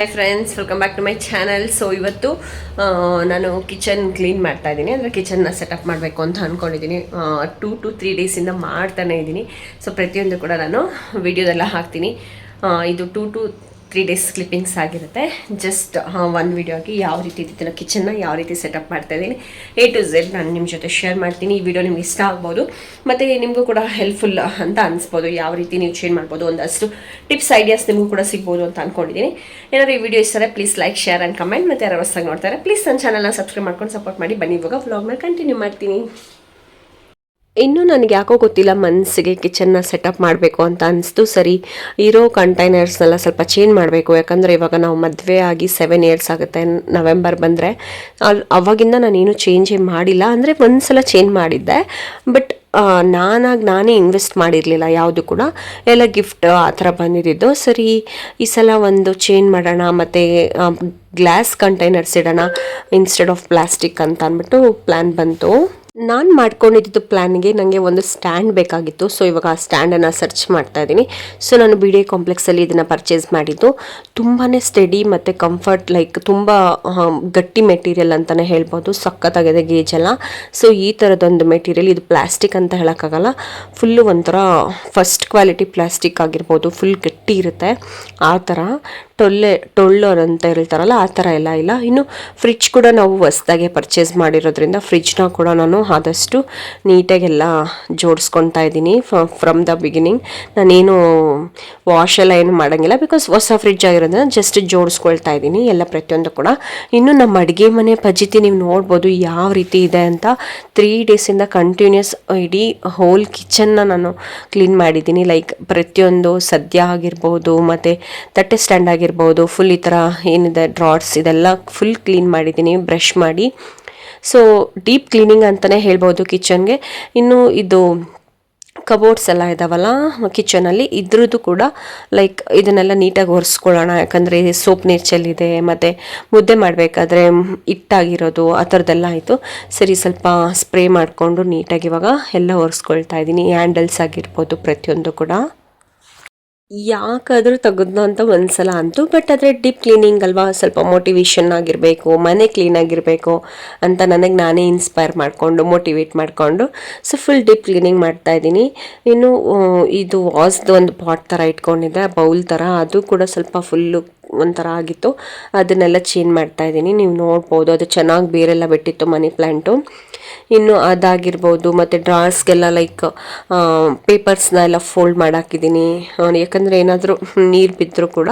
Hi friends, welcome back to my channel. So ಇವತ್ತು ನಾನು kitchen clean ಮಾಡ್ತಾ ಇದ್ದೀನಿ. ಅಂದರೆ ಕಿಚನ್ನ ಸೆಟಪ್ ಮಾಡಬೇಕು ಅಂತ ಅಂದ್ಕೊಂಡಿದ್ದೀನಿ. 2 to 3 ಡೇಸಿಂದ ಮಾಡ್ತಾನೆ ಇದ್ದೀನಿ. ಸೊ ಪ್ರತಿಯೊಂದು ಕೂಡ ನಾನು ವಿಡಿಯೋದೆಲ್ಲ ಹಾಕ್ತೀನಿ. ಇದು 2 to 3 ಡೇಸ್ ಕ್ಲಿಪ್ಪಿಂಗ್ಸ್ ಆಗಿರುತ್ತೆ. ಜಸ್ಟ್ ಒಂದು ವಿಡಿಯೋ ಆಗಿ ಯಾವ ರೀತಿ ಇದನ್ನು ಕಿಚನ್ನ ಯಾವ ರೀತಿ ಸೆಟಪ್ ಮಾಡ್ತಾ ಇದ್ದೀನಿ A to Z ನಾನು ನಿಮ್ಮ ಜೊತೆ ಶೇರ್ ಮಾಡ್ತೀನಿ. ಈ ವಿಡಿಯೋ ನಿಮ್ಗೆ ಇಷ್ಟ ಆಗ್ಬೋದು ಮತ್ತು ನಿಮಗೂ ಕೂಡ ಹೆಲ್ಪ್ಫುಲ್ ಅಂತ ಅನಿಸ್ಬೋದು. ಯಾವ ರೀತಿ ನೀವು ಚೇಂಜ್ ಮಾಡ್ಬೋದು, ಒಂದಷ್ಟು ಟಿಪ್ಸ್ ಐಡಿಯಾಸ್ ನಿಮಗೂ ಕೂಡ ಸಿಗ್ಬೋದು ಅಂತ ಅಂದ್ಕೊಂಡಿದ್ದೀನಿ. ಏನಾದರೂ ಈ ವಿಡಿಯೋ ಇಷ್ಟ please like, share and comment. ಮತ್ತು ಯಾರು ಹೊಸದಾಗಿ ನೋಡ್ತಾರೆ ಪ್ಲೀಸ್ ನನ್ನ ಚಾನಲ್ನ ಸಬ್ಸ್ಕ್ರೈಬ್ ಮಾಡ್ಕೊಂಡು ಸಪೋರ್ಟ್ ಮಾಡಿ. ಬನ್ನಿ ಇವಾಗ ವ್ಲಾಗ್ನ ಕಂಟಿನ್ಯೂ ಮಾಡ್ತೀನಿ. ಇನ್ನೂ ನನಗೆ ಯಾಕೋ ಗೊತ್ತಿಲ್ಲ, ಮನಸ್ಸಿಗೆ ಕಿಚನ್ನ ಸೆಟಪ್ ಮಾಡಬೇಕು ಅಂತ ಅನಿಸ್ತು. ಸರಿ, ಇರೋ ಕಂಟೈನರ್ಸ್ನೆಲ್ಲ ಸ್ವಲ್ಪ ಚೇಂಜ್ ಮಾಡಬೇಕು. ಯಾಕಂದರೆ ಇವಾಗ ನಾವು ಮದುವೆ ಆಗಿ 7 years ಆಗುತ್ತೆ. ನವೆಂಬರ್ ಬಂದರೆ ಅವಾಗಿಂದ ನಾನೇನು ಚೇಂಜೇ ಮಾಡಿಲ್ಲ. ಅಂದರೆ ಒಂದು ಸಲ ಚೇಂಜ್ ಮಾಡಿದ್ದೆ, ಬಟ್ ನಾನೇ ಇನ್ವೆಸ್ಟ್ ಮಾಡಿರಲಿಲ್ಲ ಯಾವುದು ಕೂಡ. ಎಲ್ಲ ಗಿಫ್ಟ್ ಆ ಥರ ಬಂದಿದ್ದು. ಸರಿ, ಈ ಸಲ ಒಂದು ಚೇಂಜ್ ಮಾಡೋಣ ಮತ್ತು ಗ್ಲಾಸ್ ಕಂಟೈನರ್ಸ್ ಇಡೋಣ ಇನ್ಸ್ಟೆಡ್ ಆಫ್ ಪ್ಲಾಸ್ಟಿಕ್ ಅಂತ ಅಂದ್ಬಿಟ್ಟು ಪ್ಲ್ಯಾನ್ ಬಂತು. ನಾನು ಮಾಡ್ಕೊಂಡಿದ್ದು ಪ್ಲ್ಯಾನ್ಗೆ ನನಗೆ ಒಂದು ಸ್ಟ್ಯಾಂಡ್ ಬೇಕಾಗಿತ್ತು. ಸೊ ಇವಾಗ ಆ ಸ್ಟ್ಯಾಂಡನ್ನು ಸರ್ಚ್ ಮಾಡ್ತಾ ಇದ್ದೀನಿ. ಸೊ ನಾನು BDA ಕಾಂಪ್ಲೆಕ್ಸಲ್ಲಿ ಇದನ್ನು ಪರ್ಚೇಸ್ ಮಾಡಿದ್ದು. ತುಂಬಾ ಸ್ಟಡಿ ಮತ್ತು ಕಂಫರ್ಟ್, ಲೈಕ್ ತುಂಬ ಗಟ್ಟಿ ಮೆಟೀರಿಯಲ್ ಅಂತಲೇ ಹೇಳ್ಬೋದು. ಸಖತ್ತಾಗಿದೆ ಗೇಜೆಲ್ಲ. ಸೊ ಈ ಥರದೊಂದು ಮೆಟೀರಿಯಲ್, ಇದು ಪ್ಲಾಸ್ಟಿಕ್ ಅಂತ ಹೇಳೋಕ್ಕಾಗಲ್ಲ, ಫುಲ್ಲು ಒಂಥರ ಫಸ್ಟ್ ಕ್ವಾಲಿಟಿ ಪ್ಲಾಸ್ಟಿಕ್ ಆಗಿರ್ಬೋದು. ಫುಲ್ ಗಟ್ಟಿ ಇರುತ್ತೆ. ಆ ಥರ ಟೊಳ್ಳು ಅಂತ ಹೇಳ್ತಾರಲ್ಲ, ಆ ಥರ ಎಲ್ಲ ಇಲ್ಲ. ಇನ್ನು ಫ್ರಿಡ್ಜ್ ಕೂಡ ನಾವು ಹೊಸ್ದಾಗೆ ಪರ್ಚೇಸ್ ಮಾಡಿರೋದ್ರಿಂದ ಫ್ರಿಡ್ಜ್ನ ಕೂಡ ನಾನು ಆದಷ್ಟು ನೀಟಾಗೆಲ್ಲ ಜೋಡಿಸ್ಕೊತಾ ಇದ್ದೀನಿ. ಫ್ರಮ್ ದ ಬಿಗಿನಿಂಗ್ ನಾನೇನು ವಾಶ್ ಎಲ್ಲ ಏನು ಮಾಡೋಂಗಿಲ್ಲ, ಬಿಕಾಸ್ ಹೊಸ ಫ್ರಿಡ್ಜ್ ಆಗಿರೋದ್ರಿಂದ ಜಸ್ಟ್ ಜೋಡಿಸ್ಕೊಳ್ತಾ ಇದ್ದೀನಿ ಎಲ್ಲ ಪ್ರತಿಯೊಂದು ಕೂಡ. ಇನ್ನು ನಮ್ಮ ಅಡುಗೆ ಮನೆ ಪದ್ಧತಿ ನೀವು ನೋಡ್ಬೋದು ಯಾವ ರೀತಿ ಇದೆ ಅಂತ. 3 ಡೇಸಿಂದ ಕಂಟಿನ್ಯೂಸ್ ಇಡೀ ಹೋಲ್ ಕಿಚನ್ನ ನಾನು ಕ್ಲೀನ್ ಮಾಡಿದ್ದೀನಿ. ಲೈಕ್ ಪ್ರತಿಯೊಂದು ಸದ್ಯ ಆಗಿರ್ಬೋದು, ಮತ್ತು ತಟ್ಟೆ ಸ್ಟ್ಯಾಂಡ್ ಆಗಿರ್ಬೋದು, ಫುಲ್ ಈ ಥರ ಏನಿದೆ ಡ್ರಾಟ್ಸ್ ಇದೆಲ್ಲ ಫುಲ್ ಕ್ಲೀನ್ ಮಾಡಿದ್ದೀನಿ ಬ್ರಷ್ ಮಾಡಿ. ಸೊ ಡೀಪ್ ಕ್ಲೀನಿಂಗ್ ಅಂತಲೇ ಹೇಳ್ಬೋದು ಕಿಚನ್ಗೆ. ಇನ್ನು ಇದು ಕಬೋರ್ಡ್ಸ್ ಎಲ್ಲ ಇದಾವಲ್ಲ ಕಿಚನಲ್ಲಿ, ಇದ್ರದ್ದು ಕೂಡ ಲೈಕ್ ಇದನ್ನೆಲ್ಲ ನೀಟಾಗಿ ಒರೆಸ್ಕೊಳ್ಳೋಣ. ಯಾಕಂದರೆ ಸೋಪ್ ನೀರು ಚೆಲ್ಲಿದೆ, ಮತ್ತು ಮುದ್ದೆ ಮಾಡಬೇಕಾದ್ರೆ ಹಿಟ್ಟಾಗಿರೋದು ಆ ಥರದ್ದೆಲ್ಲ ಆಯಿತು. ಸರಿ, ಸ್ವಲ್ಪ ಸ್ಪ್ರೇ ಮಾಡಿಕೊಂಡು ನೀಟಾಗಿ ಇವಾಗ ಎಲ್ಲ ಒರೆಸ್ಕೊಳ್ತಾ ಇದ್ದೀನಿ. ಹ್ಯಾಂಡಲ್ಸ್ ಆಗಿರ್ಬೋದು ಪ್ರತಿಯೊಂದು ಕೂಡ. ಯಾಕಾದರೂ ತೆಗೆದ್ನೋ ಅಂತ ಒಂದ್ಸಲ ಅಂತು, ಬಟ್ ಆದರೆ ಡೀಪ್ ಕ್ಲೀನಿಂಗ್ ಅಲ್ವಾ, ಸ್ವಲ್ಪ ಮೋಟಿವೇಶನ್ ಆಗಿರಬೇಕು, ಮನೆ ಕ್ಲೀನಾಗಿರಬೇಕು ಅಂತ ನನಗೆ ನಾನೇ ಇನ್ಸ್ಪೈರ್ ಮಾಡಿಕೊಂಡು ಮೋಟಿವೇಟ್ ಮಾಡಿಕೊಂಡು ಸೊ ಫುಲ್ ಡೀಪ್ ಕ್ಲೀನಿಂಗ್ ಮಾಡ್ತಾಯಿದ್ದೀನಿ. ಇನ್ನು ಇದು ವಾಸ್ದು ಒಂದು ಪಾಟ್ ಥರ ಇಟ್ಕೊಂಡಿದ್ದೆ, ಬೌಲ್ ಥರ, ಅದು ಕೂಡ ಸ್ವಲ್ಪ ಫುಲ್ಲು ಒಂಥರ ಆಗಿತ್ತು. ಅದನ್ನೆಲ್ಲ ಚೇಂಜ್ ಮಾಡ್ತಾಯಿದ್ದೀನಿ. ನೀವು ನೋಡ್ಬೋದು ಅದು ಚೆನ್ನಾಗಿ ಬೇರೆಲ್ಲ ಬಿಟ್ಟಿತ್ತು ಮನಿ ಪ್ಲ್ಯಾಂಟು. ಇನ್ನು ಅದಾಗಿರ್ಬೋದು, ಮತ್ತು ಡ್ರಾಸ್ಗೆಲ್ಲ ಲೈಕ್ ಪೇಪರ್ಸ್ನ ಎಲ್ಲ ಫೋಲ್ಡ್ ಮಾಡಾಕಿದ್ದೀನಿ. ಯಾಕಂದರೆ ಏನಾದರೂ ನೀರು ಬಿದ್ದರೂ ಕೂಡ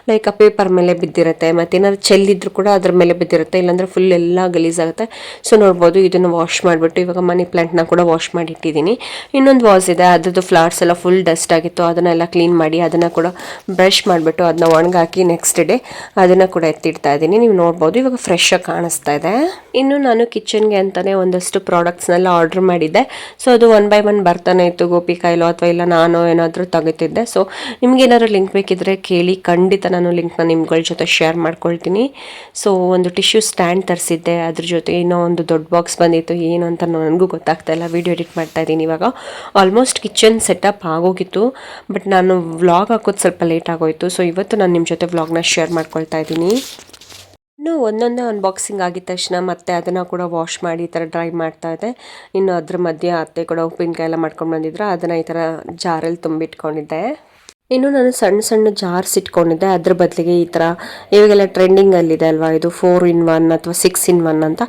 ಲೈಕ್ ಆ ಪೇಪರ್ ಮೇಲೆ ಬಿದ್ದಿರುತ್ತೆ, ಮತ್ತು ಏನಾದರೂ ಚೆಲ್ಲಿದ್ರು ಕೂಡ ಅದ್ರ ಮೇಲೆ ಬಿದ್ದಿರುತ್ತೆ, ಇಲ್ಲಾಂದರೆ ಫುಲ್ ಎಲ್ಲ ಗಲೀಜಾಗುತ್ತೆ. ಸೊ ನೋಡ್ಬೋದು, ಇದನ್ನು ವಾಶ್ ಮಾಡಿಬಿಟ್ಟು ಇವಾಗ ಮನಿ ಪ್ಲ್ಯಾಂಟ್ನ ಕೂಡ ವಾಶ್ ಮಾಡಿ ಇಟ್ಟಿದ್ದೀನಿ. ಇನ್ನೊಂದು ವಾಸ್ ಇದೆ, ಅದ್ರದ್ದು ಫ್ಲವರ್ಸ್ ಎಲ್ಲ ಫುಲ್ ಡಸ್ಟ್ ಆಗಿತ್ತು, ಅದನ್ನೆಲ್ಲ ಕ್ಲೀನ್ ಮಾಡಿ ಅದನ್ನು ಕೂಡ ಬ್ರಷ್ ಮಾಡಿಬಿಟ್ಟು ಅದನ್ನ ಒಣಗಾಕಿ ನೆಕ್ಸ್ಟ್ ಡೇ ಅದನ್ನು ಕೂಡ ಎತ್ತಿಡ್ತಾ ಇದ್ದೀನಿ. ನೀವು ನೋಡ್ಬೋದು ಇವಾಗ ಫ್ರೆಶ್ ಆಗಿ ಕಾಣಿಸ್ತಾ ಇದೆ. ಇನ್ನು ನಾನು ಕಿಚನ್ಗೆ ಅಂತಲೇ ಒಂದಷ್ಟು ಪ್ರಾಡಕ್ಟ್ಸ್ನೆಲ್ಲ ಆರ್ಡ್ರ್ ಮಾಡಿದ್ದೆ. ಸೊ ಅದು 1 by 1 ಬರ್ತಾನೆ ಇತ್ತು, ಗೋಪಿಕಾಯಿಲೋ ಅಥವಾ ಇಲ್ಲ ನಾನು ಏನಾದರೂ ತೆಗಿತಿದ್ದೆ. ಸೊ ನಿಮ್ಗೇನಾದ್ರು ಲಿಂಕ್ ಬೇಕಿದ್ರೆ ಕೇಳಿ, ಖಂಡಿತ ನಾನು ಲಿಂಕ್ನ ನಿಮ್ಗಳ ಜೊತೆ ಶೇರ್ ಮಾಡ್ಕೊಳ್ತೀನಿ. ಸೊ ಒಂದು ಟಿಶ್ಯೂ ಸ್ಟ್ಯಾಂಡ್ ತರಿಸಿದ್ದೆ, ಅದ್ರ ಜೊತೆ ಇನ್ನೂ ಒಂದು ದೊಡ್ಡ ಬಾಕ್ಸ್ ಬಂದಿತ್ತು, ಏನು ಅಂತ ನನಗೂ ಗೊತ್ತಾಗ್ತಾ ಇಲ್ಲ. ವೀಡಿಯೋ ಎಡಿಟ್ ಮಾಡ್ತಾ ಇದ್ದೀನಿ ಇವಾಗ. ಆಲ್ಮೋಸ್ಟ್ ಕಿಚನ್ ಸೆಟಪ್ ಆಗೋಗಿತ್ತು, ಬಟ್ ನಾನು ವ್ಲಾಗ್ ಹಾಕೋದು ಸ್ವಲ್ಪ ಲೇಟ್ ಆಗೋಯಿತು. ಸೊ ಇವತ್ತು ನಾನು ನಿಮ್ಮ ಜೊತೆ ವ್ಲಾಗ್ನ ಶೇರ್ ಮಾಡ್ಕೊಳ್ತಾ ಇದ್ದೀನಿ. ಇನ್ನು ಒಂದೊಂದೇ ಅನ್ಬಾಕ್ಸಿಂಗ್ ಆಗಿದ ತಕ್ಷಣ ಮತ್ತೆ ಅದನ್ನು ಕೂಡ ವಾಶ್ ಮಾಡಿ ಈ ಥರ ಡ್ರೈ ಮಾಡ್ತಾ ಇದೆ. ಇನ್ನು ಅದ್ರ ಮಧ್ಯೆ ಅತ್ತೆ ಕೂಡ ಉಪ್ಪಿನಕಾಯಿ ಎಲ್ಲ ಮಾಡ್ಕೊಂಡು ಬಂದಿದ್ರು, ಅದನ್ನು ಈ ಥರ ಜಾರಲ್ಲಿ ತುಂಬಿಟ್ಕೊಂಡಿದ್ದೆ. ಇನ್ನು ನಾನು ಸಣ್ಣ ಸಣ್ಣ ಜಾರ್ಸ್ ಇಟ್ಕೊಂಡಿದ್ದೆ, ಅದ್ರ ಬದಲಿಗೆ ಈ ಥರ ಇವಾಗೆಲ್ಲ ಟ್ರೆಂಡಿಂಗಲ್ಲಿದೆ ಅಲ್ವಾ, ಇದು 4 in 1 ಅಥವಾ 6 in 1 ಅಂತ.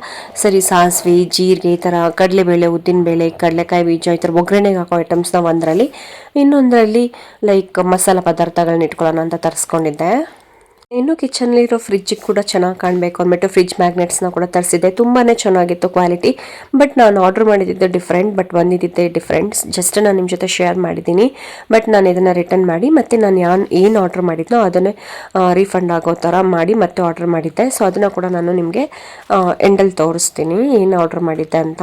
ಸರಿ, ಸಾಸಿವೆ, ಜೀರಿಗೆ, ಈ ಥರ ಕಡಲೆಬೇಳೆ, ಉದ್ದಿನಬೇಳೆ, ಕಡಲೆಕಾಯಿ ಬೀಜ, ಈ ಥರ ಒಗ್ಗರಣೆಗೆ ಹಾಕೋ ಐಟಮ್ಸ್ನ ಒಂದರಲ್ಲಿ, ಇನ್ನೊಂದರಲ್ಲಿ ಲೈಕ್ ಮಸಾಲ ಪದಾರ್ಥಗಳನ್ನ ಇಟ್ಕೊಳ್ಳೋಣ ಅಂತ ತರಿಸ್ಕೊಂಡಿದ್ದೆ. ಇನ್ನು ಕಿಚನ್ಲಿರೋ ಫ್ರಿಜ್ಜಿಗೆ ಕೂಡ ಚೆನ್ನಾಗಿ ಕಾಣಬೇಕು ಅಂದ್ಬಿಟ್ಟು ಫ್ರಿಜ್ ಮ್ಯಾಗ್ನೆಟ್ಸ್ನ ಕೂಡ ತರಿಸಿದ್ದೆ. ತುಂಬಾ ಚೆನ್ನಾಗಿತ್ತು ಕ್ವಾಲಿಟಿ, ಬಟ್ ನಾನು ಆರ್ಡ್ರ್ ಮಾಡಿದ್ದೆ ಡಿಫ್ರೆಂಟ್, ಬಟ್ ಬಂದಿದ್ದೆ ಡಿಫ್ರೆಂಟ್ಸ್. ಜಸ್ಟ್ ನಾನು ನಿಮ್ಮ ಜೊತೆ ಶೇರ್ ಮಾಡಿದ್ದೀನಿ. ಬಟ್ ನಾನು ಇದನ್ನು ರಿಟರ್ನ್ ಮಾಡಿ ಮತ್ತು ನಾನು ಏನು ಆರ್ಡ್ರ್ ಮಾಡಿದ್ನೋ ಅದನ್ನೇ ರೀಫಂಡ್ ಆಗೋ ಥರ ಮಾಡಿ ಮತ್ತೆ ಆರ್ಡ್ರ್ ಮಾಡಿದ್ದೆ. ಸೊ ಅದನ್ನು ಕೂಡ ನಾನು ನಿಮಗೆ ಎಂಡಲ್ಲಿ ತೋರಿಸ್ತೀನಿ ಏನು ಆರ್ಡ್ರ್ ಮಾಡಿದ್ದೆ ಅಂತ.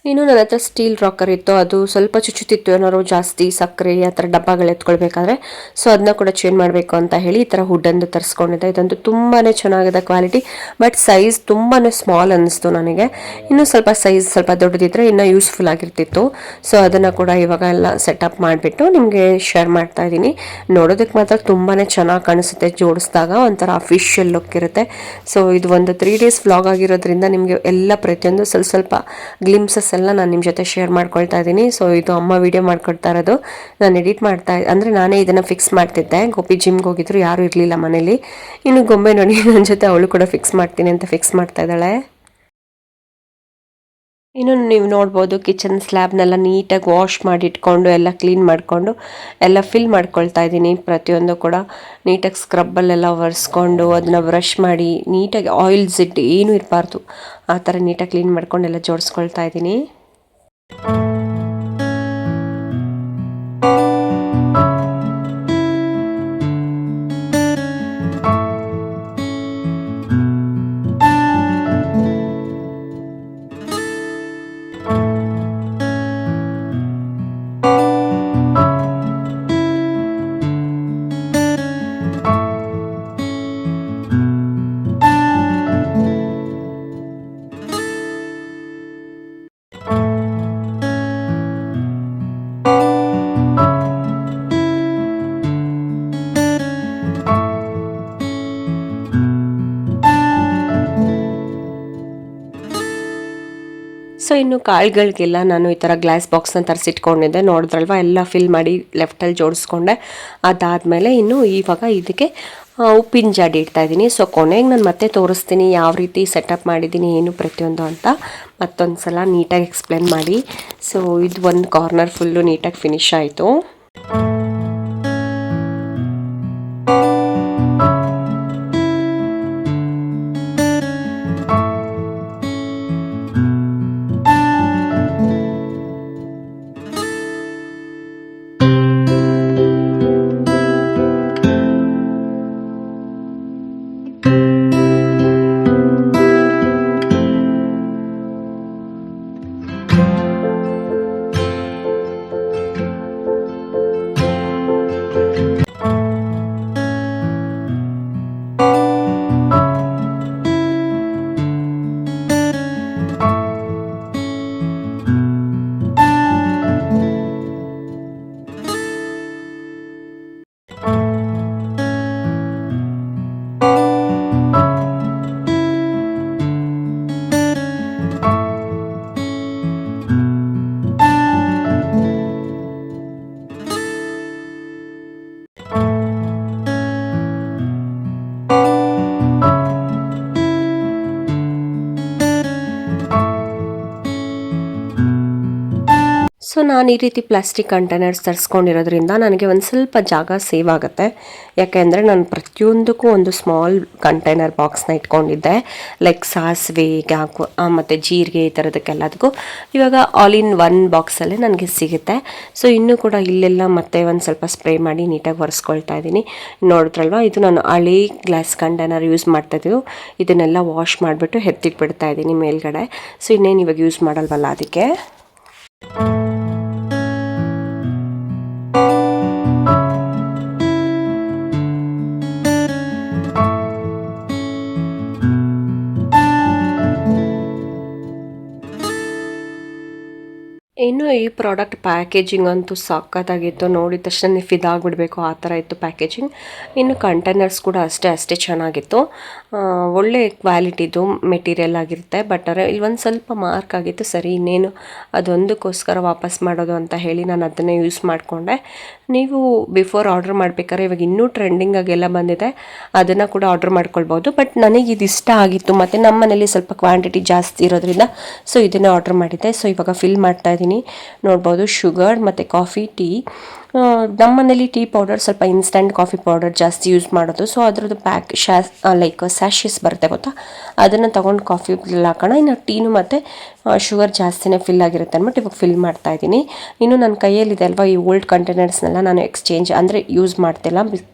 ಇನ್ನು ನನ್ನ ಹತ್ರ ಸ್ಟೀಲ್ ರಾಕರ್ ಇತ್ತು, ಅದು ಸ್ವಲ್ಪ ಚುಚ್ಚುತ್ತಿತ್ತು, ಏನಾದ್ರು ಜಾಸ್ತಿ ಸಕ್ಕರೆ ಆ ಥರ ಡಬ್ಬಗಳು ಎತ್ಕೊಳ್ಬೇಕಾದ್ರೆ. ಸೊ ಅದನ್ನ ಕೂಡ ಚೇಂಜ್ ಮಾಡಬೇಕು ಅಂತ ಹೇಳಿ ಈ ಥರ ಹುಡ್ಡನ್ನು ತರಿಸ್ಕೊಂಡಿದ್ದೆ. ಇದಂತೂ ತುಂಬಾ ಚೆನ್ನಾಗಿದೆ ಕ್ವಾಲಿಟಿ, ಬಟ್ ಸೈಜ್ ತುಂಬಾ ಸ್ಮಾಲ್ ಅನ್ನಿಸ್ತು ನನಗೆ. ಇನ್ನೂ ಸ್ವಲ್ಪ ಸೈಜ್ ಸ್ವಲ್ಪ ದೊಡ್ಡದಿದ್ರೆ ಇನ್ನೂ ಯೂಸ್ಫುಲ್ ಆಗಿರ್ತಿತ್ತು. ಸೊ ಅದನ್ನು ಕೂಡ ಇವಾಗ ಎಲ್ಲ ಸೆಟಪ್ ಮಾಡಿಬಿಟ್ಟು ನಿಮಗೆ ಶೇರ್ ಮಾಡ್ತಾ ಇದ್ದೀನಿ. ನೋಡೋದಕ್ಕೆ ಮಾತ್ರ ತುಂಬಾ ಚೆನ್ನಾಗಿ ಕಾಣಿಸುತ್ತೆ, ಜೋಡಿಸಿದಾಗ ಒಂಥರ ಅಫಿಷಿಯಲ್ ಲುಕ್ ಇರುತ್ತೆ. ಸೊ ಇದು ಒಂದು 3 days ವ್ಲಾಗ್ ಆಗಿರೋದ್ರಿಂದ ನಿಮಗೆ ಎಲ್ಲ ಪ್ರತಿಯೊಂದು ಸ್ವಲ್ಪ ಗ್ಲಿಮ್ಸಸ್ ಎಲ್ಲ ನಾನು ನಿಮ್ಮ ಜೊತೆ ಶೇರ್ ಮಾಡ್ಕೊಳ್ತಾ ಇದ್ದೀನಿ. ಸೊ ಇದು ಅಮ್ಮ ವಿಡಿಯೋ ಮಾಡ್ಕೊಳ್ತಾ ಇರೋದು, ನಾನು ಎಡಿಟ್ ಮಾಡ್ತಾ ಅಂದರೆ ನಾನೇ ಇದನ್ನು ಫಿಕ್ಸ್ ಮಾಡ್ತಿದ್ದೆ. ಗೋಪಿ ಜಿಮ್ಗೆ ಹೋಗಿದ್ರು, ಯಾರೂ ಇರಲಿಲ್ಲ ಮನೇಲಿ. ಇನ್ನು ಗೊಂಬೆ ನೋಡಿ ನನ್ನ ಜೊತೆ ಅವಳು ಕೂಡ ಫಿಕ್ಸ್ ಮಾಡ್ತೀನಿ ಅಂತ ಫಿಕ್ಸ್ ಮಾಡ್ತಾ ಇದ್ದಾಳೆ. ಇನ್ನು ನೀವು ನೋಡ್ಬೋದು ಕಿಚನ್ ಸ್ಲ್ಯಾಬ್ನೆಲ್ಲ ನೀಟಾಗಿ ವಾಶ್ ಮಾಡಿ ಇಟ್ಕೊಂಡು ಎಲ್ಲ ಕ್ಲೀನ್ ಮಾಡಿಕೊಂಡು ಎಲ್ಲ ಫಿಲ್ ಮಾಡ್ಕೊಳ್ತಾ ಇದ್ದೀನಿ. ಪ್ರತಿಯೊಂದು ಕೂಡ ನೀಟಾಗಿ ಸ್ಕ್ರಬ್ಬಲ್ಲೆಲ್ಲ ಒರೆಸ್ಕೊಂಡು ಅದನ್ನ ಬ್ರಷ್ ಮಾಡಿ ನೀಟಾಗಿ ಆಯಿಲ್ ಜಿಡ್ ಏನೂ ಇರಬಾರ್ದು, ಆ ಥರ ನೀಟಾಗಿ ಕ್ಲೀನ್ ಮಾಡ್ಕೊಂಡು ಎಲ್ಲ ಜೋಡಿಸ್ಕೊಳ್ತಾ ಇದ್ದೀನಿ. ಸೊ ಇನ್ನು ಕಾಳುಗಳಿಗೆಲ್ಲ ನಾನು ಈ ಥರ ಗ್ಲಾಸ್ ಬಾಕ್ಸ್ನ ತರಿಸಿಟ್ಕೊಂಡಿದ್ದೆ, ನೋಡಿದ್ರಲ್ವ ಎಲ್ಲ ಫಿಲ್ ಮಾಡಿ ಲೆಫ್ಟಲ್ಲಿ ಜೋಡಿಸ್ಕೊಂಡೆ. ಅದಾದಮೇಲೆ ಇನ್ನು ಇವಾಗ ಇದಕ್ಕೆ ಉಪ್ಪಿನ ಜಾಡಿ ಇಡ್ತಾ ಇದ್ದೀನಿ. ಸೊ ಕೊನೆಗೆ ನಾನು ಮತ್ತೆ ತೋರಿಸ್ತೀನಿ ಯಾವ ರೀತಿ ಸೆಟಪ್ ಮಾಡಿದ್ದೀನಿ ಏನು ಪ್ರತಿಯೊಂದು ಅಂತ ಮತ್ತೊಂದು ಸಲ ನೀಟಾಗಿ ಎಕ್ಸ್ಪ್ಲೇನ್ ಮಾಡಿ. ಸೊ ಇದು ಒಂದು ಕಾರ್ನರ್ ಫುಲ್ಲು ನೀಟಾಗಿ ಫಿನಿಶ್ ಆಯಿತು. ಸೊ ನಾನು ಈ ರೀತಿ ಪ್ಲಾಸ್ಟಿಕ್ ಕಂಟೈನರ್ಸ್ ತರಿಸ್ಕೊಂಡಿರೋದ್ರಿಂದ ನನಗೆ ಒಂದು ಸ್ವಲ್ಪ ಜಾಗ ಸೇವ್ ಆಗುತ್ತೆ. ಯಾಕೆಂದರೆ ನಾನು ಪ್ರತಿಯೊಂದಕ್ಕೂ ಒಂದು ಸ್ಮಾಲ್ ಕಂಟೈನರ್ ಬಾಕ್ಸ್ನ ಇಟ್ಕೊಂಡಿದ್ದೆ, ಲೈಕ್ ಸಾಸಿವೆಗೆ ಹಾಕುವ ಮತ್ತು ಜೀರಿಗೆ ಈ ಥರದಕ್ಕೆಲ್ಲದಕ್ಕೂ. ಇವಾಗ ಆಲ್ ಇನ್ ಒನ್ ಬಾಕ್ಸಲ್ಲೇ ನನಗೆ ಸಿಗುತ್ತೆ. ಸೊ ಇನ್ನೂ ಕೂಡ ಇಲ್ಲೆಲ್ಲ ಮತ್ತೆ ಒಂದು ಸ್ವಲ್ಪ ಸ್ಪ್ರೇ ಮಾಡಿ ನೀಟಾಗಿ ಒರೆಸ್ಕೊಳ್ತಾ ಇದ್ದೀನಿ. ನೋಡಿದ್ರಲ್ವ, ಇದು ನಾನು ಹಳೆ ಗ್ಲಾಸ್ ಕಂಟೈನರ್ ಯೂಸ್ ಮಾಡ್ತಾಯಿದ್ದು, ಇದನ್ನೆಲ್ಲ ವಾಶ್ ಮಾಡಿಬಿಟ್ಟು ಎತ್ತಿಟ್ಬಿಡ್ತಾ ಇದ್ದೀನಿ ಮೇಲ್ಗಡೆ. ಸೊ ಇನ್ನೇನು ಇವಾಗ ಯೂಸ್ ಮಾಡಲ್ವಲ್ಲ ಅದಕ್ಕೆ. ಇನ್ನು ಈ ಪ್ರಾಡಕ್ಟ್ ಪ್ಯಾಕೇಜಿಂಗ್ ಅಂತೂ ಸಖತ್ತಾಗಿತ್ತು, ನೋಡಿದ ತಕ್ಷಣ ಫಿದಾಗ್ಬಿಡಬೇಕು ಆ ಥರ ಇತ್ತು ಪ್ಯಾಕೇಜಿಂಗ್. ಇನ್ನು ಕಂಟೈನರ್ಸ್ ಕೂಡ ಅಷ್ಟೇ ಚೆನ್ನಾಗಿತ್ತು, ಒಳ್ಳೆ ಕ್ವಾಲಿಟಿದು ಮೆಟೀರಿಯಲ್ ಆಗಿರುತ್ತೆ. ಬಟ್ ಇಲ್ಲಿ ಒಂದು ಸ್ವಲ್ಪ ಮಾರ್ಕ್ ಆಗಿತ್ತು, ಸರಿ ಇನ್ನೇನು ಅದೊಂದಕ್ಕೋಸ್ಕರ ವಾಪಸ್ ಮಾಡೋದು ಅಂತ ಹೇಳಿ ನಾನು ಅದನ್ನೇ ಯೂಸ್ ಮಾಡಿಕೊಂಡೆ. ನೀವು ಬಿಫೋರ್ ಆರ್ಡ್ರ್ ಮಾಡಬೇಕಾದ್ರೆ ಇವಾಗ ಇನ್ನೂ ಟ್ರೆಂಡಿಂಗ್ ಆಗೆಲ್ಲ ಬಂದಿದೆ, ಅದನ್ನು ಕೂಡ ಆರ್ಡ್ರ್ ಮಾಡ್ಕೊಳ್ಬೋದು. ಬಟ್ ನನಗೆ ಇದು ಇಷ್ಟ ಆಗಿತ್ತು ಮತ್ತು ನಮ್ಮ ಮನೇಲಿ ಸ್ವಲ್ಪ ಕ್ವಾಂಟಿಟಿ ಜಾಸ್ತಿ ಇರೋದ್ರಿಂದ ಸೊ ಇದನ್ನೇ ಆರ್ಡ್ರ್ ಮಾಡಿದ್ದೆ. ಸೊ ಇವಾಗ ಫಿಲ್ ಮಾಡ್ತಾ ಇದ್ದೀನಿ. ನೋಡ್ಬೋದು ಶುಗರ್ ಮತ್ತು ಕಾಫಿ, ಟೀ. ನಮ್ಮ ಮನೇಲಿ ಟೀ ಪೌಡರ್ ಸ್ವಲ್ಪ ಇನ್ಸ್ಟಂಟ್ ಕಾಫಿ ಪೌಡರ್ ಜಾಸ್ತಿ ಯೂಸ್ ಮಾಡೋದು. ಸೊ ಅದ್ರದ್ದು ಲೈಕ್ ಸ್ಯಾಶಸ್ ಬರುತ್ತೆ ಗೊತ್ತಾ, ಅದನ್ನು ತೊಗೊಂಡು ಕಾಫಿ ಹಾಕೋಣ. ಇನ್ನು ಟೀನು ಮತ್ತು ಶುಗರ್ ಜಾಸ್ತಿನೇ ಫಿಲ್ ಆಗಿರುತ್ತೆ ಅಂದ್ಬಿಟ್ಟು ಇವಾಗ ಫಿಲ್ ಮಾಡ್ತಾ ಇದ್ದೀನಿ. ಇನ್ನು ನನ್ನ ಕೈಯಲ್ಲಿದೆ ಅಲ್ವಾ ಈ ಓಲ್ಡ್ ಕಂಟೈನರ್ಸ್ನೆಲ್ಲ ನಾನು ಎಕ್ಸ್ಚೇಂಜ್ ಅಂದರೆ ಯೂಸ್ ಮಾಡ್ತಿಲ್ಲ,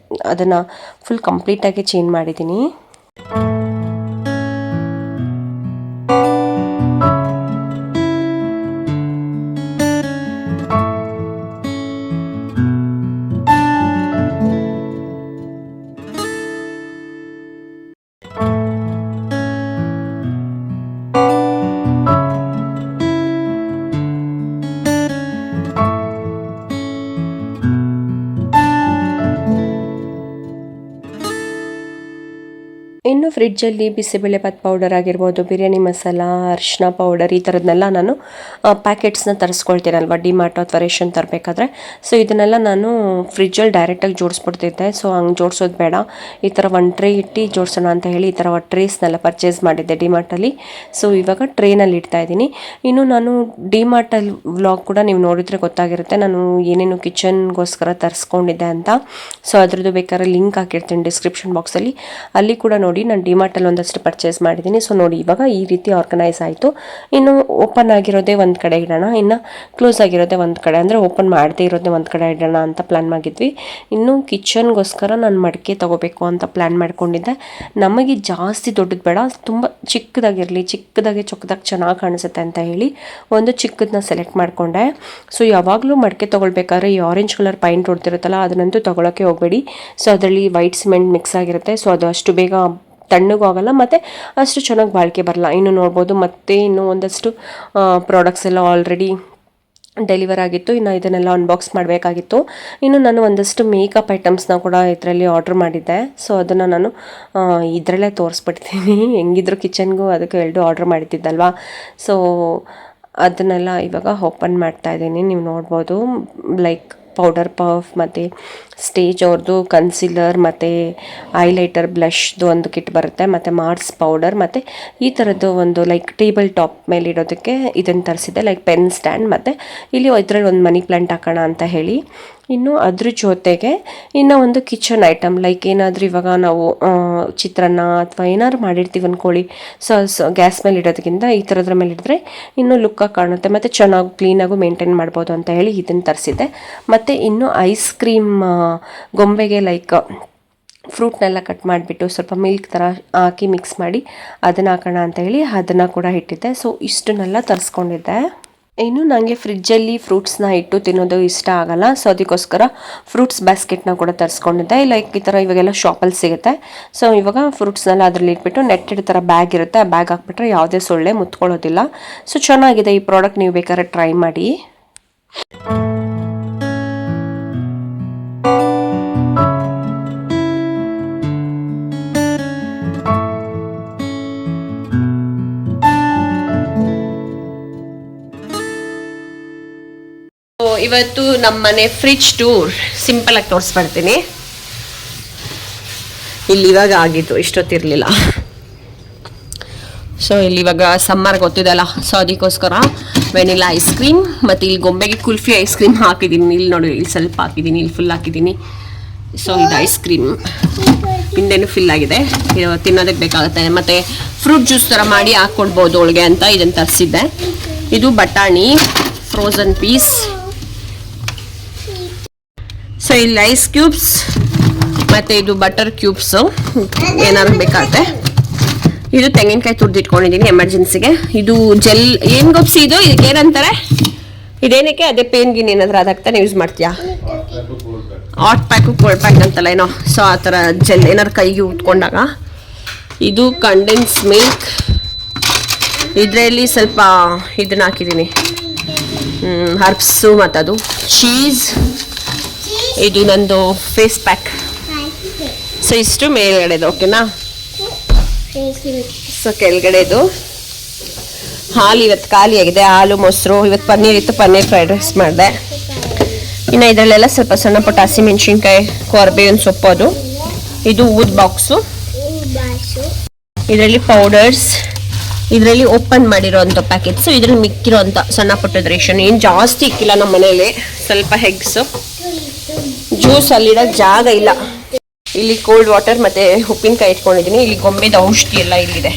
ಅದನ್ನು ಫುಲ್ ಕಂಪ್ಲೀಟಾಗಿ ಚೇಂಜ್ ಮಾಡಿದ್ದೀನಿ. ಇನ್ನು ಫ್ರಿಡ್ಜಲ್ಲಿ ಬಿಸಿಬೇಳೆಭಾತ್ ಪೌಡರ್ ಆಗಿರ್ಬೋದು, ಬಿರಿಯಾನಿ ಮಸಾಲ, ಅರಿಶಿನ ಪೌಡರ್, ಈ ಥರದನ್ನೆಲ್ಲ ನಾನು ಪ್ಯಾಕೆಟ್ಸ್ನ ತರಿಸ್ಕೊಳ್ತೀನಲ್ವ ಡಿಮಾರ್ಟ್ ಅಥವಾ ರೇಷನ್ ತರಬೇಕಾದ್ರೆ. ಸೊ ಇದನ್ನೆಲ್ಲ ನಾನು ಫ್ರಿಡ್ಜಲ್ಲಿ ಡೈರೆಕ್ಟಾಗಿ ಜೋಡಿಸ್ಬಿಡ್ತಿದ್ದೆ. ಸೊ ಹಂಗೆ ಜೋಡಿಸೋದು ಬೇಡ, ಈ ಥರ ಒಂದು ಟ್ರೇ ಇಟ್ಟು ಜೋಡಿಸೋಣ ಅಂತ ಹೇಳಿ ಈ ಥರ ಟ್ರೇಸ್ನೆಲ್ಲ ಪರ್ಚೇಸ್ ಮಾಡಿದ್ದೆ ಡಿಮಾರ್ಟಲ್ಲಿ. ಸೊ ಇವಾಗ ಟ್ರೇನಲ್ಲಿ ಇಡ್ತಾ ಇದ್ದೀನಿ. ಇನ್ನು ನಾನು ಡಿಮಾರ್ಟಲ್ಲಿ ವ್ಲಾಗ್ ಕೂಡ ನೀವು ನೋಡಿದರೆ ಗೊತ್ತಾಗಿರುತ್ತೆ ನಾನು ಏನೇನು ಕಿಚನ್ಗೋಸ್ಕರ ತರಿಸ್ಕೊಂಡಿದ್ದೆ ಅಂತ. ಸೊ ಅದ್ರದ್ದು ಬೇಕಾದ್ರೆ ಲಿಂಕ್ ಹಾಕಿರ್ತೀನಿ ಡಿಸ್ಕ್ರಿಪ್ಷನ್ ಬಾಕ್ಸಲ್ಲಿ, ಅಲ್ಲಿ ಕೂಡ ನೋಡಿ. ನಾನು ಡಿಮಾರ್ಟಲ್ಲಿ ಒಂದಷ್ಟು ಪರ್ಚೇಸ್ ಮಾಡಿದ್ದೀನಿ. ಸೊ ನೋಡಿ ಇವಾಗ ಈ ರೀತಿ ಆರ್ಗನೈಸ್ ಆಯಿತು. ಇನ್ನು ಓಪನ್ ಆಗಿರೋದೇ ಒಂದು ಕಡೆ ಇಡೋಣ, ಇನ್ನು ಕ್ಲೋಸ್ ಆಗಿರೋದೇ ಒಂದು ಕಡೆ, ಅಂದರೆ ಓಪನ್ ಮಾಡದೇ ಇರೋದೇ ಒಂದು ಕಡೆ ಇಡೋಣ ಅಂತ ಪ್ಲ್ಯಾನ್ ಮಾಡಿದ್ವಿ. ಇನ್ನು ಕಿಚನ್ಗೋಸ್ಕರ ನಾನು ಮಡಿಕೆ ತೊಗೋಬೇಕು ಅಂತ ಪ್ಲ್ಯಾನ್ ಮಾಡ್ಕೊಂಡಿದ್ದೆ. ನಮಗೆ ಜಾಸ್ತಿ ದೊಡ್ಡದು ಬೇಡ, ತುಂಬ ಚಿಕ್ಕದಾಗಿರಲಿ, ಚಿಕ್ಕದಾಗಿ ಚೊಕ್ಕದಾಗಿ ಚೆನ್ನಾಗಿ ಕಾಣಿಸುತ್ತೆ ಅಂತ ಹೇಳಿ ಒಂದು ಚಿಕ್ಕದನ್ನ ಸೆಲೆಕ್ಟ್ ಮಾಡಿಕೊಂಡೆ. ಸೊ ಯಾವಾಗಲೂ ಮಡಿಕೆ ತೊಗೊಳ್ಬೇಕಾದ್ರೆ ಈ ಆರೆಂಜ್ ಕಲರ್ ಪೈಂಟ್ ಹೊಡ್ತಿರುತ್ತಲ್ಲ ಅದನ್ನಂತೂ ತೊಗೊಳಕ್ಕೆ ಹೋಗಬೇಡಿ. ಸೊ ಅದರಲ್ಲಿ ವೈಟ್ ಸಿಮೆಂಟ್ ಮಿಕ್ಸ್ ಆಗಿರುತ್ತೆ. ಸೊ ಅದು ಅಷ್ಟು ಬೇಗ ತಣ್ಣಗೂ ಆಗಲ್ಲ ಮತ್ತು ಅಷ್ಟು ಚೆನ್ನಾಗಿ ಬಾಳಿಕೆ ಬರಲ್ಲ. ಇನ್ನು ನೋಡ್ಬೋದು ಮತ್ತೆ ಇನ್ನೂ ಒಂದಷ್ಟು ಪ್ರಾಡಕ್ಟ್ಸ್ ಎಲ್ಲ ಆಲ್ರೆಡಿ ಡೆಲಿವರ್ ಆಗಿತ್ತು. ಇನ್ನು ಇದನ್ನೆಲ್ಲ ಅನ್ಬಾಕ್ಸ್ ಮಾಡಬೇಕಾಗಿತ್ತು. ಇನ್ನು ನಾನು ಒಂದಷ್ಟು ಮೇಕಪ್ ಐಟಮ್ಸ್ನ ಕೂಡ ಇದರಲ್ಲಿ ಆರ್ಡ್ರ್ ಮಾಡಿದ್ದೆ. ಸೊ ಅದನ್ನು ನಾನು ಇದರಲ್ಲೇ ತೋರಿಸ್ಬಿಡ್ತೀನಿ. ಹೆಂಗಿದ್ರು ಕಿಚನ್ಗೂ ಅದಕ್ಕೆ ಎರಡು ಆರ್ಡ್ರ್ ಮಾಡಿದ್ದಿದ್ದಲ್ವಾ. ಸೊ ಅದನ್ನೆಲ್ಲ ಇವಾಗ ಓಪನ್ ಮಾಡ್ತಾ ಇದ್ದೀನಿ. ನೀವು ನೋಡ್ಬೋದು ಲೈಕ್ ಪೌಡರ್ ಪಫ್ ಮತ್ತು ಸ್ಟೇಜ್ ಅವ್ರದ್ದು ಕನ್ಸಿಲರ್ ಮತ್ತು ಐಲೈಟರ್ ಬ್ಲಷ್ದು ಒಂದು ಕಿಟ್ ಬರುತ್ತೆ, ಮತ್ತು ಮಾರ್ಸ್ ಪೌಡರ್, ಮತ್ತು ಈ ಥರದ್ದು ಒಂದು ಲೈಕ್ ಟೇಬಲ್ ಟಾಪ್ ಮೇಲೆ ಇಡೋದಕ್ಕೆ ಇದನ್ನು ತರಿಸಿದ್ದೆ, ಲೈಕ್ ಪೆನ್ ಸ್ಟ್ಯಾಂಡ್, ಮತ್ತು ಇಲ್ಲಿ ಇದರಲ್ಲಿ ಒಂದು ಮನಿ ಪ್ಲಾಂಟ್ ಹಾಕೋಣ ಅಂತ ಹೇಳಿ. ಇನ್ನು ಅದ್ರ ಜೊತೆಗೆ ಇನ್ನು ಒಂದು ಕಿಚನ್ ಐಟಮ್ ಲೈಕ್ ಏನಾದರೂ ಇವಾಗ ನಾವು ಚಿತ್ರಾನ್ನ ಅಥವಾ ಏನಾದ್ರು ಮಾಡಿರ್ತೀವಿ ಅಂದ್ಕೊಳ್ಳಿ, ಸೊ ಗ್ಯಾಸ್ ಮೇಲೆ ಇಡೋದಕ್ಕಿಂತ ಈ ಥರದ್ರ ಮೇಲೆ ಇಡಿದ್ರೆ ಇನ್ನೂ ಲುಕ್ಕಾಗಿ ಕಾಣುತ್ತೆ ಮತ್ತು ಚೆನ್ನಾಗಿ ಕ್ಲೀನಾಗೂ ಮೇಂಟೈನ್ ಮಾಡ್ಬೋದು ಅಂತ ಹೇಳಿ ಇದನ್ನು ತರಿಸಿದ್ದೆ. ಮತ್ತು ಇನ್ನು ಐಸ್ ಕ್ರೀಮ್ ಗೊಂಬೆಗೆ ಲೈಕ್ ಫ್ರೂಟ್ನೆಲ್ಲ ಕಟ್ ಮಾಡಿಬಿಟ್ಟು ಸ್ವಲ್ಪ ಮಿಲ್ಕ್ ಥರ ಹಾಕಿ ಮಿಕ್ಸ್ ಮಾಡಿ ಅದನ್ನು ಹಾಕೋಣ ಅಂತ ಹೇಳಿ ಅದನ್ನು ಕೂಡ ಇಟ್ಟಿದ್ದೆ. ಸೊ ಇಷ್ಟನ್ನೆಲ್ಲ ತರಿಸ್ಕೊಂಡಿದ್ದೆ. ಇನ್ನು ನನಗೆ ಫ್ರಿಡ್ಜಲ್ಲಿ ಫ್ರೂಟ್ಸ್ನ ಇಟ್ಟು ತಿನ್ನೋದು ಇಷ್ಟ ಆಗಲ್ಲ. ಸೊ ಅದಕ್ಕೋಸ್ಕರ ಫ್ರೂಟ್ಸ್ ಬ್ಯಾಸ್ಕೆಟ್ನ ಕೂಡ ತರಿಸ್ಕೊಂಡಿದ್ದೆ. ಲೈಕ್ ಈ ಥರ ಇವಾಗೆಲ್ಲ ಶಾಪಲ್ಲಿ ಸಿಗುತ್ತೆ. ಸೊ ಇವಾಗ ಫ್ರೂಟ್ಸ್ನೆಲ್ಲ ಅದರಲ್ಲಿ ಇಟ್ಬಿಟ್ಟು ನೆಟ್ಟೆಡ್ ಥರ ಬ್ಯಾಗ್ ಇರುತ್ತೆ, ಆ ಬ್ಯಾಗ್ ಹಾಕ್ಬಿಟ್ರೆ ಯಾವುದೇ ಸೊಳ್ಳೆ ಮುತ್ಕೊಳ್ಳೋದಿಲ್ಲ. ಸೊ ಚೆನ್ನಾಗಿದೆ ಈ ಪ್ರಾಡಕ್ಟ್, ನೀವು ಬೇಕಾದ್ರೆ ಟ್ರೈ ಮಾಡಿ. ಇವತ್ತು ನಮ್ಮನೆ ಫ್ರಿಡ್ಜ್ ಟೂರ್ ಸಿಂಪಲ್ ಆಗಿ ತೋರಿಸ್ಬಿಡ್ತೀನಿ. ಇಲ್ಲಿ ಇವಾಗ ಆಗಿತ್ತು, ಇಷ್ಟೊತ್ತಿರಲಿಲ್ಲ. ಸೊ ಇಲ್ಲಿ ಇವಾಗ ಸಮ್ಮರ್ ಗೊತ್ತಿದೆಲ್ಲ, ಸೊ ಅದಕ್ಕೋಸ್ಕರ ವೆನಿಲಾ ಐಸ್ ಕ್ರೀಮ್ ಮತ್ತು ಇಲ್ಲಿ ಗೊಂಬೆಗೆ ಕುಲ್ಫಿ ಐಸ್ ಕ್ರೀಮ್ ಹಾಕಿದ್ದೀನಿ. ಇಲ್ಲಿ ನೋಡಿ, ಇಲ್ಲಿ ಸ್ವಲ್ಪ ಹಾಕಿದ್ದೀನಿ, ಇಲ್ಲಿ ಫುಲ್ ಹಾಕಿದ್ದೀನಿ. ಸೊ ಇದು ಐಸ್ ಕ್ರೀಮ್ ಹಿಂದೆನೂ ಫಿಲ್ ಆಗಿದೆ, ತಿನ್ನೋದಕ್ಕೆ ಬೇಕಾಗುತ್ತೆ. ಮತ್ತು ಫ್ರೂಟ್ ಜ್ಯೂಸ್ ಥರ ಮಾಡಿ ಹಾಕ್ಕೊಡ್ಬೋದು ಒಳಗೆ ಅಂತ ಇದನ್ನು ತರಿಸಿದ್ದೆ. ಇದು ಬಟಾಣಿ ಫ್ರೋಝನ್ ಪೀಸ್. ಸೊ ಇಲ್ಲಿ ಐಸ್ ಕ್ಯೂಬ್ಸ್ ಮತ್ತು ಇದು ಬಟರ್ ಕ್ಯೂಬ್ಸು ಏನಾದ್ರು ಬೇಕಾಗುತ್ತೆ. ಇದು ತೆಂಗಿನಕಾಯಿ ತುರಿದಿಟ್ಕೊಂಡಿದ್ದೀನಿ ಎಮರ್ಜೆನ್ಸಿಗೆ. ಇದು ಜೆಲ್ ಏನು ಗೊಪ್ಸಿ, ಇದು ಇದಕ್ಕೆ ಏನಂತಾರೆ, ಇದೇನಕ್ಕೆ ಅದೇ ಪೇನ್ ಗಿನ್ ಏನಾದರೂ ಅದಕ್ಕೆ ಯೂಸ್ ಮಾಡ್ತೀಯಾ? ಹಾಟ್ ಪ್ಯಾಕು ಕೋಲ್ಡ್ ಪ್ಯಾಕ್ ಅಂತಲ್ಲ ಏನೋ. ಸೊ ಆ ಥರ ಜೆಲ್ ಏನಾದ್ರು ಕೈಗೆ ಉಟ್ಕೊಂಡಾಗ. ಇದು ಕಂಡೆನ್ಸ್ ಮಿಲ್ಕ್, ಇದರಲ್ಲಿ ಸ್ವಲ್ಪ ಇದನ್ನ ಹಾಕಿದ್ದೀನಿ, ಹರ್ಬ್ಸು ಮತ್ತು ಅದು ಚೀಸ್. ಇದು ನಂದು ಫೇಸ್ ಪ್ಯಾಕ್. ಸೊ ಇಷ್ಟು ಮೇಲ್ಗಡೆದು, ಓಕೆನಾ? ಸೊ ಕೆಳಗಡೆದು ಹಾಲು ಇವತ್ತು ಖಾಲಿಯಾಗಿದೆ. ಹಾಲು ಮೊಸರು, ಇವತ್ತು ಪನ್ನೀರ್ ಇತ್ತು, ಪನ್ನೀರ್ ಫ್ರೈಡ್ ರೈಸ್ ಮಾಡಿದೆ. ಇನ್ನು ಇದರಲ್ಲೆಲ್ಲ ಸ್ವಲ್ಪ ಸಣ್ಣ ಪುಟ್ಟ ಹಸಿಮೆಣ್ಸಿನ್ಕಾಯಿ, ಕೊರ್ಬೇವಿನ ಸೊಪ್ಪು. ಅದು ಇದು ಊದ್ ಬಾಕ್ಸು. ಇದರಲ್ಲಿ ಪೌಡರ್ಸ್, ಇದರಲ್ಲಿ ಓಪನ್ ಮಾಡಿರೋಂಥ ಪ್ಯಾಕೆಟ್ಸು, ಇದರಲ್ಲಿ ಮಿಕ್ಕಿರೋಂಥ ಸಣ್ಣ ಪುಟ್ಟದ ರೇಷನ್. ಏನು ಜಾಸ್ತಿ ಇಕ್ಕಿಲ್ಲ ನಮ್ಮ ಮನೇಲಿ. ಸ್ವಲ್ಪ ಹೆಗ್ಸು, ಜ್ಯೂಸ್ ಅಲ್ಲಿಡೋಕ್ಕೆ ಜಾಗ ಇಲ್ಲ. ಇಲ್ಲಿ ಕೋಲ್ಡ್ ವಾಟರ್ ಮತ್ತು ಉಪ್ಪಿನಕಾಯಿ ಇಟ್ಕೊಂಡಿದ್ದೀನಿ. ಇಲ್ಲಿ ಗೊಂಬೆದ ಔಷಧಿ ಎಲ್ಲ ಇಲ್ಲಿದೆ.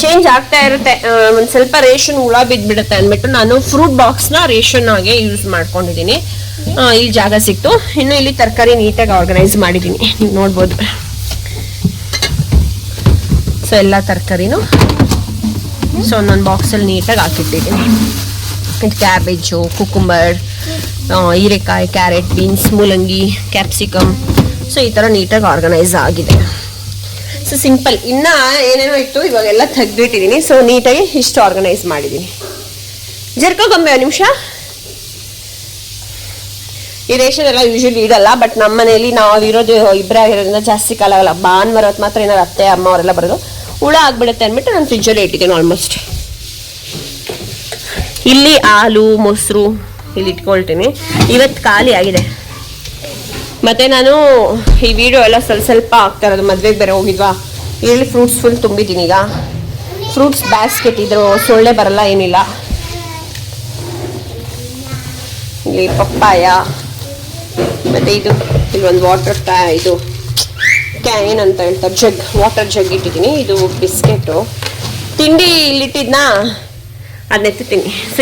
ಚೇಂಜ್ ಆಗ್ತಾ ಇರುತ್ತೆ, ಒಂದು ಸ್ವಲ್ಪ ರೇಷನ್ ಹುಳ ಬಿದ್ದುಬಿಡುತ್ತೆ ಅಂದ್ಬಿಟ್ಟು ನಾನು ಫ್ರೂಟ್ ಬಾಕ್ಸ್ನ ರೇಷನ್ ಆಗಿ ಯೂಸ್ ಮಾಡ್ಕೊಂಡಿದ್ದೀನಿ. ಇಲ್ಲಿ ಜಾಗ ಸಿಕ್ತು. ಇನ್ನು ಇಲ್ಲಿ ತರಕಾರಿ ನೀಟಾಗಿ ಆರ್ಗನೈಸ್ ಮಾಡಿದ್ದೀನಿ, ನೀವು ನೋಡ್ಬೋದು. ಸೊ ಎಲ್ಲ ತರಕಾರಿನೂ ಸೊ ಒಂದೊಂದು ಬಾಕ್ಸಲ್ಲಿ ನೀಟಾಗಿ ಹಾಕಿಟ್ಟಿದ್ದೀನಿ. ಇದು ಕ್ಯಾಬೇಜು, ಕುಕುಂಬರ್, ಹೀರೆಕಾಯಿ, ಕ್ಯಾರೆಟ್, ಬೀನ್ಸ್, ಮೂಲಂಗಿ, ಕ್ಯಾಪ್ಸಿಕಮ್. ಸೊ ಈ ಥರ ನೀಟಾಗಿ ಆರ್ಗನೈಸ್ ಆಗಿದೆ. So simple. ಇನ್ನು ಏನೇನೋ ಇತ್ತು, ಇವಾಗೆಲ್ಲ ತೆಗೆದಿಟ್ಟಿದ್ದೀನಿ. ಸೊ ನೀಟಾಗಿ ಇಷ್ಟು ಆರ್ಗನೈಸ್ ಮಾಡಿದ್ದೀನಿ. ಜರ್ಕೋ ಗೊಂಬೆ ಒಂದು ನಿಮಿಷ. ಈ ರೇಷನ್ ಎಲ್ಲ ಯೂಶಲಿ ಇಡಲ್ಲ, ಬಟ್ ನಮ್ಮ ಮನೇಲಿ ನಾವು ಇರೋದು ಇಬ್ಬರೇ ಆಗಿರೋದ್ರಿಂದ ಜಾಸ್ತಿ ಕಾಲ ಆಗಲ್ಲ. ಭಾನುವಾರ ಹೊತ್ತು ಮಾತ್ರ ಏನಾದ್ರು ಅತ್ತೆ ಅಮ್ಮ ಅವರೆಲ್ಲ ಬರೋದು, ಹುಳ ಆಗ್ಬಿಡುತ್ತೆ ಅಂದ್ಬಿಟ್ಟು ನಾನು ಫ್ರಿಜ್ಜಲ್ಲಿ ಇಟ್ಟಿದ್ದೀನಿ ಆಲ್ಮೋಸ್ಟ್. ಇಲ್ಲಿ ಹಾಲು ಮೊಸರು ಇಲ್ಲಿ ಇಟ್ಕೊಳ್ತೀನಿ. ಇವತ್ತು ಖಾಲಿ ಆಗಿದೆ. ಮತ್ತೆ ನಾನು ಈ ವಿಡಿಯೋ ಎಲ್ಲ ಸ್ವಲ್ಪ ಆಗ್ತಾ ಇರೋದು, ಮದ್ವೆಗೆ ಬೇರೆ ಹೋಗಿದ್ವಾ, ಇಲ್ಲಿ ಫ್ರೂಟ್ಸ್ ಫುಲ್ ತುಂಬಿದ್ದೀನಿ. ಈಗ ಫ್ರೂಟ್ಸ್ ಬ್ಯಾಸ್ಕೆಟ್ ಇದ್ರು ಸೊಳ್ಳೆ ಬರಲ್ಲ, ಏನಿಲ್ಲ. ಇಲ್ಲಿ ಪಪ್ಪಾಯ, ಮತ್ತೆ ಇದು ಇಲ್ಲೊಂದು ವಾಟರ್ ಇದು ಕ್ಯಾನ್ ಅಂತ ಹೇಳ್ತಾರೆ, ಜಗ್, ವಾಟರ್ ಜಗ್ ಇಟ್ಟಿದ್ದೀನಿ. ಇದು ಬಿಸ್ಕೆಟು, ತಿಂಡಿ ಇಲ್ಲಿಟ್ಟಿದ್ನಾ ಅದನ್ನೆತ್ತೀನಿ. ಸೊ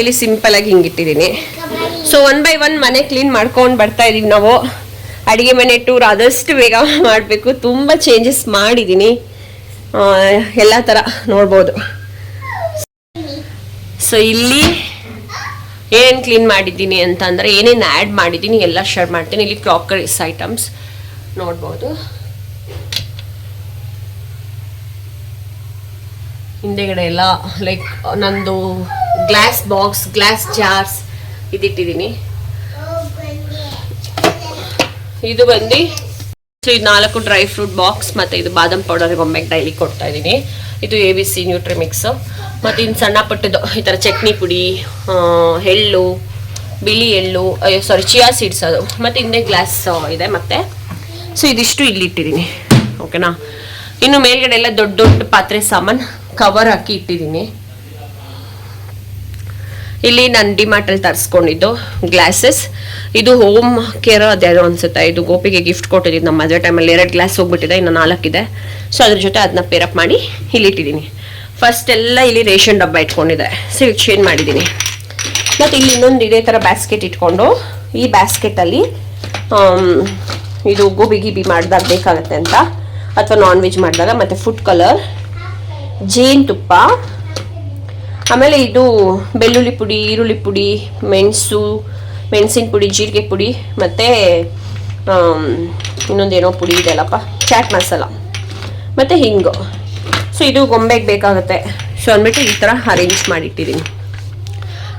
ಇಲ್ಲಿ ಸಿಂಪಲ್ ಆಗಿ ಹಿಂಗಿಟ್ಟಿದ್ದೀನಿ. ಸೊ 1 by 1 ಮನೆ ಕ್ಲೀನ್ ಮಾಡ್ಕೊಂಡು ಬರ್ತಾ ಇದೀವಿ ನಾವು. ಅಡಿಗೆ ಮನೆ ಟೂರ್ ಆದಷ್ಟು ಬೇಗ ಮಾಡಬೇಕು. ತುಂಬ ಚೇಂಜಸ್ ಮಾಡಿದ್ದೀನಿ, ಎಲ್ಲ ಥರ ನೋಡ್ಬೋದು. ಸೊ ಇಲ್ಲಿ ಏನೇನು ಕ್ಲೀನ್ ಮಾಡಿದ್ದೀನಿ ಅಂತ ಅಂದರೆ, ಏನೇನು ಆ್ಯಡ್ ಮಾಡಿದ್ದೀನಿ ಎಲ್ಲ ಶೇರ್ ಮಾಡ್ತೀನಿ. ಇಲ್ಲಿ ಕ್ರಾಕರೀಸ್ ಐಟಮ್ಸ್ ನೋಡ್ಬೋದು. ಹಿಂದೆಗಡೆ ಎಲ್ಲ ಲೈಕ್ ನಂದು ಗ್ಲಾಸ್ ಬಾಕ್ಸ್, ಗ್ಲಾಸ್ ಜಾರ್ಸ್ ಇದಿಟ್ಟಿದ್ದೀನಿ. ಇದು ಬಂದು ಸೊ ಇದು 4 ಡ್ರೈ ಫ್ರೂಟ್ ಬಾಕ್ಸ್, ಮತ್ತು ಇದು ಬಾದಾಮ್ ಪೌಡರ್ ಒಮ್ಮೆಗೆ ಡೈಲಿ ಕೊಡ್ತಾ ಇದ್ದೀನಿ. ಇದು ABC ನ್ಯೂಟ್ರಿಮಿಕ್ಸು. ಮತ್ತು ಇನ್ನು ಸಣ್ಣ ಪುಟ್ಟದ್ದು ಈ ಥರ ಚಟ್ನಿ ಪುಡಿ, ಎಳ್ಳು, ಬಿಳಿ ಎಳ್ಳು, ಚಿಯಾ ಸೀಡ್ಸ್ ಅದು, ಮತ್ತು ಹಿಂದೆ ಗ್ಲಾಸ್ ಇದೆ. ಮತ್ತು ಸೊ ಇದಿಷ್ಟು ಇಲ್ಲಿ ಇಟ್ಟಿದ್ದೀನಿ, ಓಕೆನಾ. ಇನ್ನು ಮೇಲ್ಗಡೆ ಎಲ್ಲ ದೊಡ್ಡ ದೊಡ್ಡ ಪಾತ್ರೆ ಸಾಮಾನು ಕವರ್ ಹಾಕಿ ಇಟ್ಟಿದ್ದೀನಿ. ಇಲ್ಲಿ ನಾನು ಡಿಮಾರ್ಟಲ್ಲಿ ತರಿಸ್ಕೊಂಡಿದ್ದು ಗ್ಲಾಸಸ್. ಇದು ಹೋಮ್ ಕೇರ್ ಅದ್ಯಾವುದೋ ಅನ್ಸುತ್ತೆ. ಇದು ಗೋಪಿಗೆ ಗಿಫ್ಟ್ ಕೊಟ್ಟಿದ್ದೀನಿ ನಮ್ಮ ಮದುವೆ ಟೈಮಲ್ಲಿ. 2 ಗ್ಲಾಸ್ ಹೋಗ್ಬಿಟ್ಟಿದೆ, ಇನ್ನು 4 ಇದೆ. ಸೊ ಅದ್ರ ಜೊತೆ ಅದನ್ನ ಪೇರಪ್ ಮಾಡಿ ಇಲ್ಲಿ ಇಟ್ಟಿದ್ದೀನಿ. ಫಸ್ಟ್ ಎಲ್ಲ ಇಲ್ಲಿ ರೇಷನ್ ಡಬ್ಬ ಇಟ್ಕೊಂಡಿದೆ, ಸೊ ಇಲ್ಲಿ ಚೇಂಜ್ ಮಾಡಿದ್ದೀನಿ. ಮತ್ತು ಇಲ್ಲಿ ಇನ್ನೊಂದು ಇದೇ ಥರ ಬ್ಯಾಸ್ಕೆಟ್ ಇಟ್ಕೊಂಡು, ಈ ಬ್ಯಾಸ್ಕೆಟಲ್ಲಿ ಇದು ಗೋಬಿ ಗಿಬಿ ಮಾಡಿದಾಗ ಬೇಕಾಗತ್ತೆ ಅಂತ, ಅಥವಾ ನಾನ್ ವೆಜ್ ಮಾಡಿದಾಗ, ಮತ್ತು ಫುಡ್ ಕಲರ್, ಜೇನುತುಪ್ಪ, ಆಮೇಲೆ ಇದು ಬೆಳ್ಳುಳ್ಳಿ ಪುಡಿ, ಈರುಳ್ಳಿ ಪುಡಿ, ಮೆಣಸಿನ ಪುಡಿ, ಜೀರಿಗೆ ಪುಡಿ, ಮತ್ತು ಇನ್ನೊಂದೇನೋ ಪುಡಿ ಇದೆಯಲ್ಲಪ್ಪ, ಚಾಟ್ ಮಸಾಲ, ಮತ್ತು ಹಿಂಗು. ಸೊ ಇದು ಗೊಂಬೆಗೆ ಬೇಕಾಗುತ್ತೆ. ಸೊ ಅಂದ್ಬಿಟ್ಟು ಈ ಥರ ಅರೇಂಜ್ ಮಾಡಿಟ್ಟಿದ್ದೀನಿ.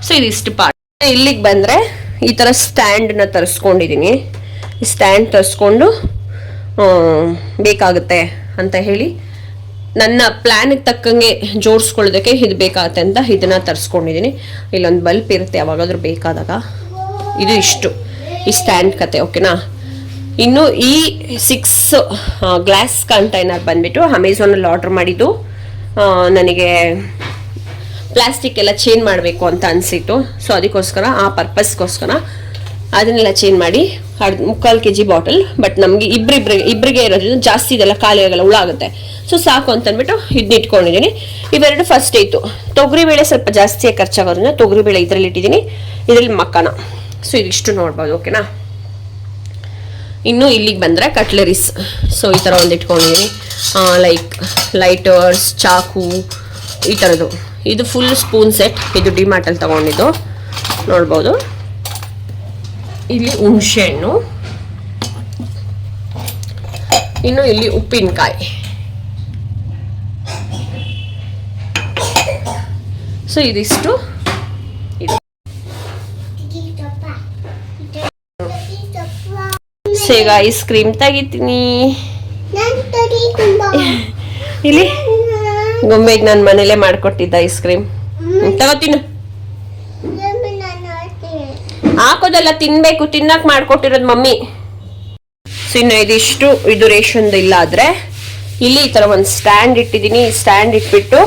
ಸೊ ಇದಿಷ್ಟು ಪಾರ್ಟ್. ಇಲ್ಲಿಗೆ ಬಂದರೆ ಈ ಥರ ಸ್ಟ್ಯಾಂಡನ್ನ ತರಿಸ್ಕೊಂಡಿದ್ದೀನಿ. ಈ ಸ್ಟ್ಯಾಂಡ್ ತರಿಸ್ಕೊಂಡು ಬೇಕಾಗುತ್ತೆ ಅಂತ ಹೇಳಿ ನನ್ನ ಪ್ಲ್ಯಾನಿಗೆ ತಕ್ಕಂಗೆ ಜೋಡಿಸ್ಕೊಳ್ಳೋದಕ್ಕೆ ಇದು ಬೇಕಾಗುತ್ತೆ ಅಂತ ಇದನ್ನು ತರಿಸ್ಕೊಂಡಿದ್ದೀನಿ. ಇಲ್ಲೊಂದು ಬಲ್ಪ್ ಇರುತ್ತೆ ಯಾವಾಗಾದ್ರೂ ಬೇಕಾದಾಗ. ಇದು ಇಷ್ಟು ಈ ಸ್ಟ್ಯಾಂಡ್ ಕತೆ, ಓಕೆನಾ. ಇನ್ನು ಈ 6 ಗ್ಲಾಸ್ ಕಂಟೈನರ್ ಬಂದ್ಬಿಟ್ಟು ಅಮೆಝಾನಲ್ಲಿ ಆರ್ಡರ್ ಮಾಡಿದ್ದು. ನನಗೆ ಪ್ಲಾಸ್ಟಿಕ್ ಎಲ್ಲ ಚೇಂಜ್ ಮಾಡಬೇಕು ಅಂತ ಅನಿಸಿತ್ತು. ಸೊ ಅದಕ್ಕೋಸ್ಕರ, ಆ ಪರ್ಪಸ್ಗೋಸ್ಕರ ಅದನ್ನೆಲ್ಲ ಚೇಂಜ್ ಮಾಡಿ 3/4 kg ಬಾಟಲ್. ಬಟ್ ನಮಗೆ ಇಬ್ಬರಿಗೆ ಇರೋದ್ರಿಂದ ಜಾಸ್ತಿ ಇದೆಲ್ಲ ಖಾಲಿ ಆಗಲ್ಲ, ಹುಳ ಆಗುತ್ತೆ. ಸೊ ಸಾಕು ಅಂತ ಅಂದ್ಬಿಟ್ಟು ಇದನ್ನ ಇಟ್ಕೊಂಡಿದ್ದೀನಿ. ಇವೆರಡು ಫಸ್ಟ್ ಇತ್ತು. ತೊಗರಿಬೇಳೆ ಸ್ವಲ್ಪ ಜಾಸ್ತಿಯಾಗಿ ಖರ್ಚಾಗೋದ್ರಿಂದ ತೊಗರಿಬೇಳೆ ಇದರಲ್ಲಿ ಇಟ್ಟಿದ್ದೀನಿ, ಇದರಲ್ಲಿ ಮಕ್ಕನ. ಸೊ ಇದಿಷ್ಟು ನೋಡ್ಬೋದು, ಓಕೆನಾ. ಇನ್ನು ಇಲ್ಲಿಗೆ ಬಂದರೆ ಕಟ್ಲರೀಸ್. ಸೊ ಈ ಥರ ಒಂದು ಇಟ್ಕೊಂಡಿದ್ದೀನಿ, ಲೈಕ್ ಲೈಟರ್ಸ್, ಚಾಕು, ಈ ಥರದ್ದು. ಇದು ಫುಲ್ ಸ್ಪೂನ್ ಸೆಟ್, ಇದು ಡಿಮಾರ್ಟಲ್ಲಿ ತಗೊಂಡಿದ್ದು ನೋಡ್ಬೋದು. ಇಲ್ಲಿ ಹುಣಸೆಹಣ್ಣು, ಇನ್ನು ಇಲ್ಲಿ ಉಪ್ಪಿನಕಾಯಿ. ಸೊ ಇದಿಷ್ಟು ಇದು. ಈಗ ಐಸ್ ಕ್ರೀಮ್ ತೆಗಿತೀನಿ. ಇಲ್ಲಿ ಗೊಂಬೆಗೆ ನಾನು ಮನೇಲೆ ಮಾಡ್ಕೊಟ್ಟಿದ್ದ ಐಸ್ ಕ್ರೀಮ್ ತಗೋತೀನಿ. ಹಾಕೋದೆಲ್ಲ ತಿನ್ಬೇಕು, ತಿನ್ನಕ್ ಮಾಡ್ಕೊಟ್ಟಿರೋದು ಮಮ್ಮಿ. ಸೊ ಇನ್ನು ಇದಿಷ್ಟು, ಇದು ರೇಷನ್ದು ಇಲ್ಲ ಆದ್ರೆ ಇಲ್ಲಿ ಈ ತರ ಒಂದು ಸ್ಟ್ಯಾಂಡ್ ಇಟ್ಟಿದ್ದೀನಿ. ಸ್ಟ್ಯಾಂಡ್ ಇಟ್ಬಿಟ್ಟು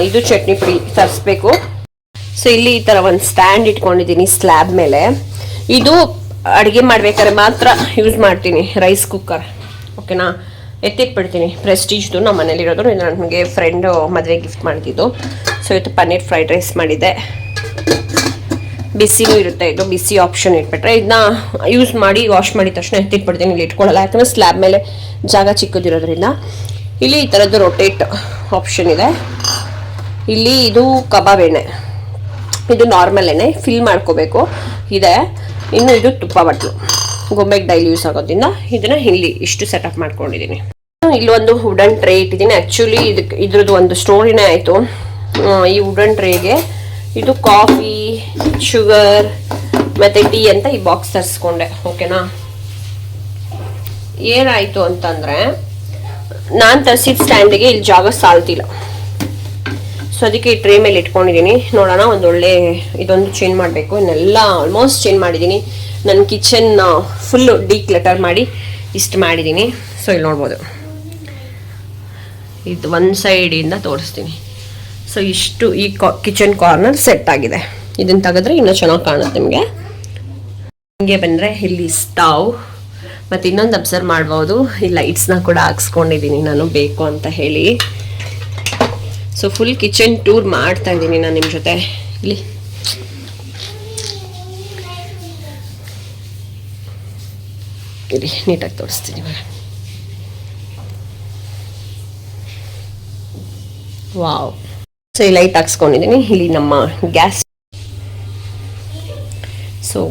ಇದು ಚಟ್ನಿ ಪುಡಿ ತರಿಸ್ಬೇಕು. ಸೊ ಇಲ್ಲಿ ಈ ತರ ಒಂದು ಸ್ಟ್ಯಾಂಡ್ ಇಟ್ಕೊಂಡಿದ್ದೀನಿ ಸ್ಲ್ಯಾಬ್ ಮೇಲೆ. ಇದು ಅಡುಗೆ ಮಾಡ್ಬೇಕಾದ್ರೆ ಮಾತ್ರ ಯೂಸ್ ಮಾಡ್ತೀನಿ, ರೈಸ್ ಕುಕ್ಕರ್, ಓಕೆನಾ. ಎತ್ತಿಟ್ಬಿಡ್ತೀನಿ. ಪ್ರೆಸ್ಟೀಜ್ದು ನಮ್ಮ ಮನೇಲಿರೋದು, ಇದು ನನಗೆ ಫ್ರೆಂಡ್ ಮದುವೆ ಗಿಫ್ಟ್ ಮಾಡಿದ್ದು. ಸೊ ಇವತ್ತು ಪನ್ನೀರ್ ಫ್ರೈಡ್ ರೈಸ್ ಮಾಡಿದ್ದೆ. ಬಿಸಿನೂ ಇರುತ್ತೆ, ಇದು ಬಿಸಿ ಆಪ್ಷನ್ ಇಟ್ಬಿಟ್ರೆ ಇದನ್ನ ಯೂಸ್ ಮಾಡಿ ವಾಶ್ ಮಾಡಿದ ತಕ್ಷಣ ಎತ್ತಿಟ್ಬಿಡ್ತೀನಿ. ಇಲ್ಲಿ ಇಟ್ಕೊಳ್ಳಲ್ಲ, ಯಾಕಂದರೆ ಸ್ಲ್ಯಾಬ್ ಮೇಲೆ ಜಾಗ ಚಿಕ್ಕದಿರೋದ್ರಿಂದ. ಇಲ್ಲಿ ಈ ಥರದ್ದು ರೊಟೇಟ್ ಆಪ್ಷನ್ ಇದೆ. ಇಲ್ಲಿ ಇದು ಕಬಾಬ್ ಎಣ್ಣೆ, ಇದು ನಾರ್ಮಲ್ ಎಣ್ಣೆ ಫಿಲ್ ಮಾಡ್ಕೋಬೇಕು ಇದೆ. ಇನ್ನು ಇದು ತುಪ್ಪ ಬಟ್ಲು, ಗೊಂಬೆಗೆ ಡೈಲಿ ಯೂಸ್ ಆಗೋದ್ರಿಂದ ಇದನ್ನ ಇಲ್ಲಿ ಇಷ್ಟು ಸೆಟಪ್ ಮಾಡ್ಕೊಂಡಿದ್ದೀನಿ. ಇಲ್ಲಿ ಒಂದು ವುಡನ್ ಟ್ರೇ ಇಟ್ಟಿದ್ದೀನಿ. ಆ್ಯಕ್ಚುಲಿ ಇದ್ರದ್ದು ಒಂದು ಸ್ಟೋರಿನೇ ಆಯಿತು. ಈ ವುಡನ್ ಟ್ರೇಗೆ ಇದು ಕಾಫಿ, ಶುಗರ್, ಮತ್ತು ಟೀ ಅಂತ ಈ ಬಾಕ್ಸ್ ತರಿಸ್ಕೊಂಡೆ. ಓಕೆನಾ. ಏನಾಯಿತು ಅಂತಂದರೆ ನಾನು ತರಿಸಿದ ಸ್ಟ್ಯಾಂಡಿಗೆ ಇಲ್ಲಿ ಜಾಗ ಸಾಲ್ತಿಲ್ಲ. ಸೊ ಅದಕ್ಕೆ ಈ ಟ್ರೇ ಮೇಲೆ ಇಟ್ಕೊಂಡಿದ್ದೀನಿ. ನೋಡೋಣ, ಒಂದೊಳ್ಳೆ ಇದೊಂದು ಚೇಂಜ್ ಮಾಡಬೇಕು. ಇನ್ನೆಲ್ಲ ಆಲ್ಮೋಸ್ಟ್ ಚೇಂಜ್ ಮಾಡಿದ್ದೀನಿ. ನನ್ನ ಕಿಚನ್ ಫುಲ್ಲು ಡಿಕ್ಲಟರ್ ಮಾಡಿ ಇಷ್ಟು ಮಾಡಿದ್ದೀನಿ. ಸೊ ಇಲ್ಲಿ ನೋಡ್ಬೋದು, ಇದು ಒಂದು ಸೈಡಿಂದ ತೋರಿಸ್ತೀನಿ. ಸೊ ಇಷ್ಟು ಈ ಕಿಚನ್ ಕಾರ್ನರ್ ಸೆಟ್ ಆಗಿದೆ. ಇದನ್ನು ತೆಗೆದ್ರೆ ಇನ್ನೂ ಚೆನ್ನಾಗಿ ಕಾಣುತ್ತೆ ನಿಮಗೆ. ಹಿಂಗೆ ಬಂದರೆ ಇಲ್ಲಿ ಸ್ಟವ್ ಮತ್ತು ಇನ್ನೊಂದು ಅಬ್ಸರ್ವ್ ಮಾಡ್ಬೋದು, ಈ ಲೈಟ್ಸ್ನ ಕೂಡ ಹಾಕ್ಸ್ಕೊಂಡಿದ್ದೀನಿ ನಾನು ಬೇಕು ಅಂತ ಹೇಳಿ. ಸೊ ಫುಲ್ ಕಿಚನ್ ಟೂರ್ ಮಾಡ್ತಾ ಇದ್ದೀನಿ ನಾನು ನಿಮ್ಮ ಜೊತೆ. ಇಲ್ಲಿ ಇರಿ, ನೀಟಾಗಿ ತೋರಿಸ್ತೀನಿ ಇವಾಗ. ವಾವ್. ಸೊ ಈ ಲೈಟ್ ಹಾಕ್ಸ್ಕೊಂಡಿದ್ದೀನಿ. ಇಲ್ಲಿ ನಮ್ಮ ಗ್ಯಾಸ್, ಸೊ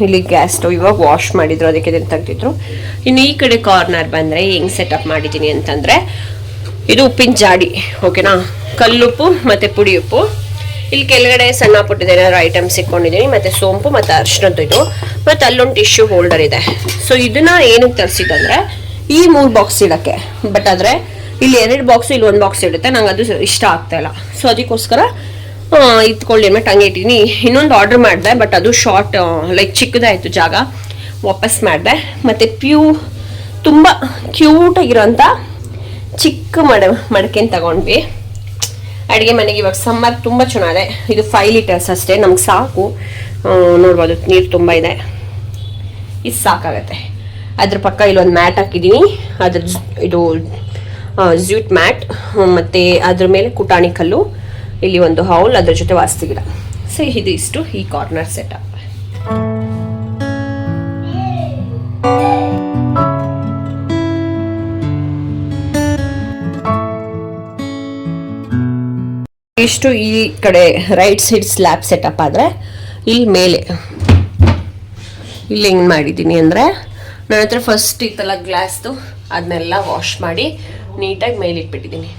ಇಲ್ಲಿ ಗ್ಯಾಸ್ ಸ್ಟವ್ ಇವಾಗ ವಾಶ್ ಮಾಡಿದ್ರು, ಅದಕ್ಕೆ ಇದನ್ನು ತೆಗ್ದಿದ್ರು. ಇನ್ನು ಈ ಕಡೆ ಕಾರ್ನರ್ ಬಂದರೆ ಹೆಂಗೆ ಸೆಟಪ್ ಮಾಡಿದ್ದೀನಿ ಅಂತಂದರೆ, ಇದು ಉಪ್ಪಿನ ಜಾಡಿ. ಓಕೆನಾ. ಕಲ್ಲುಪ್ಪು ಮತ್ತು ಪುಡಿ ಉಪ್ಪು. ಇಲ್ಲಿ ಕೆಳಗಡೆ ಸಣ್ಣ ಪುಟ್ಟಿದೆ ಏನಾದ್ರು ಐಟಮ್ಸ್ ಇಟ್ಕೊಂಡಿದ್ದೀನಿ, ಮತ್ತು ಸೋಂಪು ಮತ್ತು ಅರಿಶಿನದ್ದು ಇದು, ಮತ್ತು ಅಲ್ಲೊಂದು ಟಿಶ್ಯೂ ಹೋಲ್ಡರ್ ಇದೆ. ಸೊ ಇದನ್ನ ಏನಕ್ಕೆ ತರಿಸಿದಂದರೆ ಈ 3 ಬಾಕ್ಸ್ ಇಡೋಕ್ಕೆ. ಬಟ್ ಆದರೆ ಇಲ್ಲಿ 2 ಬಾಕ್ಸ್, ಇಲ್ಲಿ 1 ಬಾಕ್ಸ್ ಇಡುತ್ತೆ. ನಂಗೆ ಅದು ಇಷ್ಟ ಆಗ್ತಾಯಿಲ್ಲ. ಸೊ ಅದಕ್ಕೋಸ್ಕರ ಇಟ್ಕೊಳ್ಳಿ ಅಂದ್ಬಿಟ್ಟು ಹಂಗೆ ಇಟ್ಟಿದ್ದೀನಿ. ಇನ್ನೊಂದು ಆರ್ಡ್ರ್ ಮಾಡಿದೆ, ಬಟ್ ಅದು ಶಾರ್ಟ್ ಲೈಕ್ ಚಿಕ್ಕದಾಯಿತು ಜಾಗ, ವಾಪಸ್ ಮಾಡಿದೆ. ಮತ್ತು ತುಂಬ ಕ್ಯೂಟಾಗಿರೋಂಥ ಚಿಕ್ಕ ಮಡಕೆನ ತಗೊಂಡ್ವಿ. ಅಡುಗೆ ಮನೆಗೆ ಇವಾಗ ಸಮ್ಮರ್ ತುಂಬ ಚೆನ್ನಾಗಿದೆ. ಇದು 5 ಲೀಟರ್ಸ್ ಅಷ್ಟೇ, ನಮ್ಗೆ ಸಾಕು. ನೋಡ್ಬೋದು ನೀರು ತುಂಬ ಇದೆ, ಇದು ಸಾಕಾಗತ್ತೆ. ಅದ್ರ ಪಕ್ಕ ಇಲ್ಲೊಂದು ಮ್ಯಾಟ್ ಹಾಕಿದ್ದೀನಿ. ಅದ್ರ ಇದು ಜ್ಯೂಟ್ ಮ್ಯಾಟ್, ಮತ್ತು ಅದ್ರ ಮೇಲೆ ಕುಟಾಣಿ ಕಲ್ಲು, ಇಲ್ಲಿ ಒಂದು ಹೌಲ್, ಅದ್ರ ಜೊತೆ ವಾಸ್ತು ಗಿಡ. ಸೊ ಇದು ಇಷ್ಟು ಈ ಕಾರ್ನರ್ ಸೆಟಪ್. ಇಷ್ಟು ಈ ಕಡೆ ರೈಟ್ ಸೈಡ್ ಸ್ಲ್ಯಾಬ್ ಸೆಟಪ್ ಆದರೆ, ಇಲ್ಲಿ ಮೇಲೆ ಇಲ್ಲಿ ಹೆಂಗೆ ಮಾಡಿದ್ದೀನಿ ಅಂದರೆ, ನನ್ನ ಹತ್ರ ಫಸ್ಟ್ ಈ ಥರ ಗ್ಲಾಸ್ದು ಅದನ್ನೆಲ್ಲ ವಾಶ್ ಮಾಡಿ ನೀಟಾಗಿ ಮೇಲೆ ಇಟ್ಬಿಟ್ಟಿದ್ದೀನಿ.